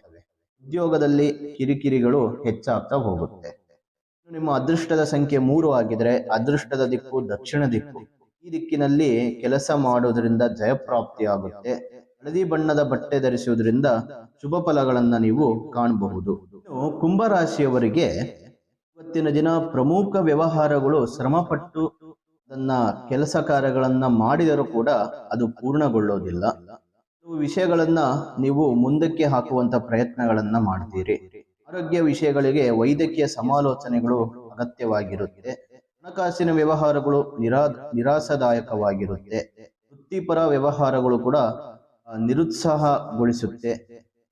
Speaker 1: ಉದ್ಯೋಗದಲ್ಲಿ ಕಿರಿಕಿರಿಗಳು ಹೆಚ್ಚಾಗ್ತಾ ಹೋಗುತ್ತೆ. ನಿಮ್ಮ ಅದೃಷ್ಟದ ಸಂಖ್ಯೆ 3 ಆಗಿದ್ರೆ ಅದೃಷ್ಟದ ದಿಕ್ಕು ದಕ್ಷಿಣ ದಿಕ್ಕು. ಈ ದಿಕ್ಕಿನಲ್ಲಿ ಕೆಲಸ ಮಾಡೋದ್ರಿಂದ ಜಯಪ್ರಾಪ್ತಿ ಆಗುತ್ತೆ. ಹಳದಿ ಬಣ್ಣದ ಬಟ್ಟೆ ಧರಿಸುವುದರಿಂದ ಶುಭ ಫಲಗಳನ್ನ ನೀವು ಕಾಣಬಹುದು. ಕುಂಭರಾಶಿಯವರಿಗೆ ಇವತ್ತಿನ ದಿನ ಪ್ರಮುಖ ವ್ಯವಹಾರಗಳು ಶ್ರಮಪಟ್ಟು ತನ್ನ ಕೆಲಸ ಕಾರ್ಯಗಳನ್ನ ಮಾಡಿದರೂ ಕೂಡ ಅದು ಪೂರ್ಣಗೊಳ್ಳೋದಿಲ್ಲ. ವಿಷಯಗಳನ್ನ ನೀವು ಮುಂದಕ್ಕೆ ಹಾಕುವಂತ ಪ್ರಯತ್ನಗಳನ್ನ ಮಾಡ್ತೀರಿ. ಆರೋಗ್ಯ ವಿಷಯಗಳಿಗೆ ವೈದ್ಯಕೀಯ ಸಮಾಲೋಚನೆಗಳು ಅಗತ್ಯವಾಗಿರುತ್ತೆ. ಹಣಕಾಸಿನ ವ್ಯವಹಾರಗಳು ನಿರಾಸದಾಯಕವಾಗಿರುತ್ತೆ. ವೃತ್ತಿಪರ ವ್ಯವಹಾರಗಳು ಕೂಡ ನಿರುತ್ಸಾಹಗೊಳಿಸುತ್ತೆ.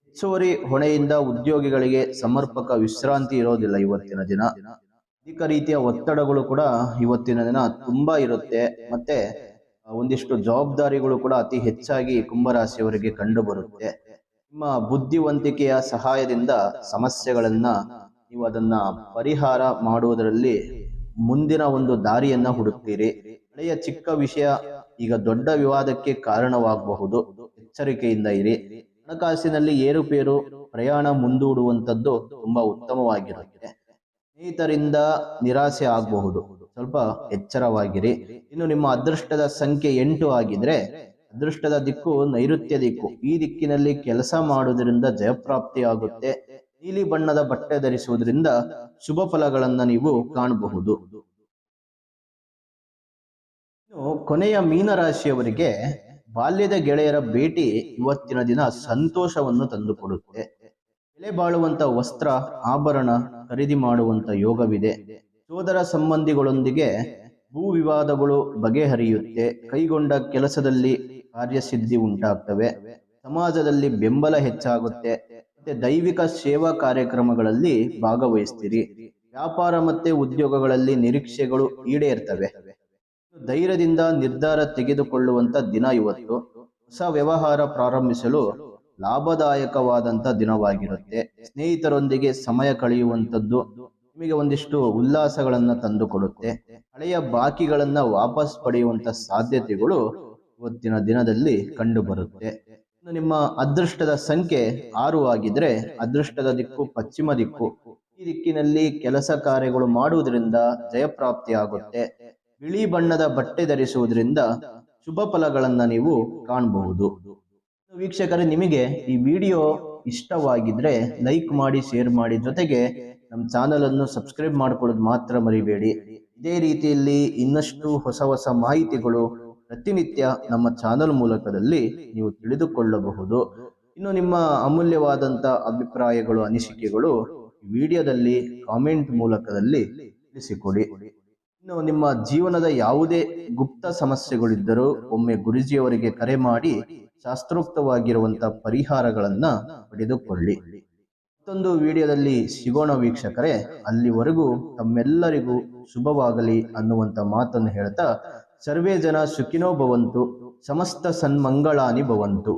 Speaker 1: ಹೆಚ್ಚುವರಿ ಹೊಣೆಯಿಂದ ಉದ್ಯೋಗಿಗಳಿಗೆ ಸಮರ್ಪಕ ವಿಶ್ರಾಂತಿ ಇರೋದಿಲ್ಲ ಇವತ್ತಿನ ದಿನ. ಅನೇಕ ರೀತಿಯ ಒತ್ತಡಗಳು ಕೂಡ ಇವತ್ತಿನ ದಿನ ತುಂಬಾ ಇರುತ್ತೆ. ಮತ್ತೆ ಒಂದಿಷ್ಟು ಜವಾಬ್ದಾರಿಗಳು ಕೂಡ ಅತಿ ಹೆಚ್ಚಾಗಿ ಕುಂಭರಾಶಿಯವರಿಗೆ ಕಂಡು ಬರುತ್ತೆ. ನಿಮ್ಮ ಬುದ್ಧಿವಂತಿಕೆಯ ಸಹಾಯದಿಂದ ಸಮಸ್ಯೆಗಳನ್ನ ನೀವು ಅದನ್ನ ಪರಿಹಾರ ಮಾಡುವುದರಲ್ಲಿ ಮುಂದಿನ ಒಂದು ದಾರಿಯನ್ನ ಹುಡುಕ್ತೀರಿ. ಹಳೆಯ ಚಿಕ್ಕ ವಿಷಯ ಈಗ ದೊಡ್ಡ ವಿವಾದಕ್ಕೆ ಕಾರಣವಾಗಬಹುದು, ಎಚ್ಚರಿಕೆಯಿಂದ ಇರಿ. ಹಣಕಾಸಿನಲ್ಲಿ ಏರುಪೇರು, ಪ್ರಯಾಣ ಮುಂದೂಡುವಂಥದ್ದು ತುಂಬಾ ಉತ್ತಮವಾಗಿರುತ್ತೆ. ಸ್ನೇಹಿತರಿಂದ ನಿರಾಸೆ ಆಗಬಹುದು, ಸ್ವಲ್ಪ ಎಚ್ಚರವಾಗಿರಿ. ಇನ್ನು ನಿಮ್ಮ ಅದೃಷ್ಟದ ಸಂಖ್ಯೆ 8 ಆಗಿದ್ರೆ ಅದೃಷ್ಟದ ದಿಕ್ಕು ನೈಋತ್ಯ ದಿಕ್ಕು. ಈ ದಿಕ್ಕಿನಲ್ಲಿ ಕೆಲಸ ಮಾಡುವುದರಿಂದ ಜಯಪ್ರಾಪ್ತಿ ಆಗುತ್ತೆ. ನೀಲಿ ಬಣ್ಣದ ಬಟ್ಟೆ ಧರಿಸುವುದರಿಂದ ಶುಭ ಫಲಗಳನ್ನ ನೀವು ಕಾಣಬಹುದು. ಇನ್ನು ಕೊನೆಯ ಮೀನರಾಶಿಯವರಿಗೆ ಬಾಲ್ಯದ ಗೆಳೆಯರ ಭೇಟಿ ಇವತ್ತಿನ ದಿನ ಸಂತೋಷವನ್ನು ತಂದುಕೊಡುತ್ತೆ. ಬೆಲೆ ಬಾಳುವಂತ ವಸ್ತ್ರ ಆಭರಣ ಖರೀದಿ ಮಾಡುವಂತ ಯೋಗವಿದೆ. ಸೋದರ ಸಂಬಂಧಿಗಳೊಂದಿಗೆ ಭೂ ವಿವಾದಗಳು ಬಗೆಹರಿಯುತ್ತೆ. ಕೈಗೊಂಡ ಕೆಲಸದಲ್ಲಿ ಕಾರ್ಯಸಿದ್ಧಿ ಉಂಟಾಗ್ತವೆ. ಸಮಾಜದಲ್ಲಿ ಬೆಂಬಲ ಹೆಚ್ಚಾಗುತ್ತೆ. ಮತ್ತೆ ದೈವಿಕ ಸೇವಾ ಕಾರ್ಯಕ್ರಮಗಳಲ್ಲಿ ಭಾಗವಹಿಸ್ತೀರಿ. ವ್ಯಾಪಾರ ಮತ್ತೆ ಉದ್ಯೋಗಗಳಲ್ಲಿ ನಿರೀಕ್ಷೆಗಳು ಈಡೇರ್ತವೆ. ಧೈರ್ಯದಿಂದ ನಿರ್ಧಾರ ತೆಗೆದುಕೊಳ್ಳುವಂತ ದಿನ ಇವತ್ತು. ಹೊಸ ವ್ಯವಹಾರ ಪ್ರಾರಂಭಿಸಲು ಲಾಭದಾಯಕವಾದಂತ ದಿನವಾಗಿರುತ್ತೆ. ಸ್ನೇಹಿತರೊಂದಿಗೆ ಸಮಯ ಕಳೆಯುವಂಥದ್ದು ನಿಮಗೆ ಒಂದಿಷ್ಟು ಉಲ್ಲಾಸಗಳನ್ನ ತಂದುಕೊಡುತ್ತೆ. ಹಳೆಯ ಬಾಕಿಗಳನ್ನ ವಾಪಸ್ ಪಡೆಯುವಂತ ಸಾಧ್ಯತೆಗಳು ಇವತ್ತಿನ ದಿನದಲ್ಲಿ ಕಂಡು ಬರುತ್ತೆ. ಇನ್ನು ನಿಮ್ಮ ಅದೃಷ್ಟದ ಸಂಖ್ಯೆ 6 ಆಗಿದ್ರೆ ಅದೃಷ್ಟದ ದಿಕ್ಕು ಪಶ್ಚಿಮ ದಿಕ್ಕು. ಈ ದಿಕ್ಕಿನಲ್ಲಿ ಕೆಲಸ ಕಾರ್ಯಗಳು ಮಾಡುವುದರಿಂದ ಜಯಪ್ರಾಪ್ತಿ ಆಗುತ್ತೆ. ಬಿಳಿ ಬಣ್ಣದ ಬಟ್ಟೆ ಧರಿಸುವುದರಿಂದ ಶುಭ ಫಲಗಳನ್ನ ನೀವು ಕಾಣಬಹುದು. ವೀಕ್ಷಕರೇ, ನಿಮಗೆ ಈ ವಿಡಿಯೋ ಇಷ್ಟವಾಗಿದ್ರೆ ಲೈಕ್ ಮಾಡಿ, ಶೇರ್ ಮಾಡಿ, ಜೊತೆಗೆ ನಮ್ಮ ಚಾನಲ್ ಅನ್ನು ಸಬ್ಸ್ಕ್ರೈಬ್ ಮಾಡ್ಕೊಳ್ಳೋದು ಮಾತ್ರ ಮರಿಬೇಡಿ. ಇದೇ ರೀತಿಯಲ್ಲಿ ಇನ್ನಷ್ಟು ಹೊಸ ಹೊಸ ಮಾಹಿತಿಗಳು ಪ್ರತಿನಿತ್ಯ ನಮ್ಮ ಚಾನಲ್ ಮೂಲಕದಲ್ಲಿ ನೀವು ತಿಳಿದುಕೊಳ್ಳಬಹುದು. ಇನ್ನು ನಿಮ್ಮ ಅಮೂಲ್ಯವಾದಂತ ಅಭಿಪ್ರಾಯಗಳು, ಅನಿಸಿಕೆಗಳು ವಿಡಿಯೋದಲ್ಲಿ ಕಾಮೆಂಟ್ ಮೂಲಕದಲ್ಲಿ ತಿಳಿಸಿಕೊಡಿ. ಇನ್ನು ನಿಮ್ಮ ಜೀವನದ ಯಾವುದೇ ಗುಪ್ತ ಸಮಸ್ಯೆಗಳಿದ್ದರೂ ಒಮ್ಮೆ ಗುರುಜಿಯವರಿಗೆ ಕರೆ ಮಾಡಿ ಶಾಸ್ತ್ರೋಕ್ತವಾಗಿರುವಂತಹ ಪರಿಹಾರಗಳನ್ನ ಪಡೆದುಕೊಳ್ಳಿ. ಮತ್ತೊಂದು ವಿಡಿಯೋದಲ್ಲಿ ಸಿಗೋಣ ವೀಕ್ಷಕರೇ. ಅಲ್ಲಿವರೆಗೂ ತಮ್ಮೆಲ್ಲರಿಗೂ ಶುಭವಾಗಲಿ ಅನ್ನುವಂತ ಮಾತನ್ನು ಹೇಳ್ತಾ ಸರ್ವೇ ಜನ ಸುಖಿನೋ ಭವಂತು, ಸಮಸ್ತ ಸನ್ಮಂಗಳಾನಿ ಭವಂತು.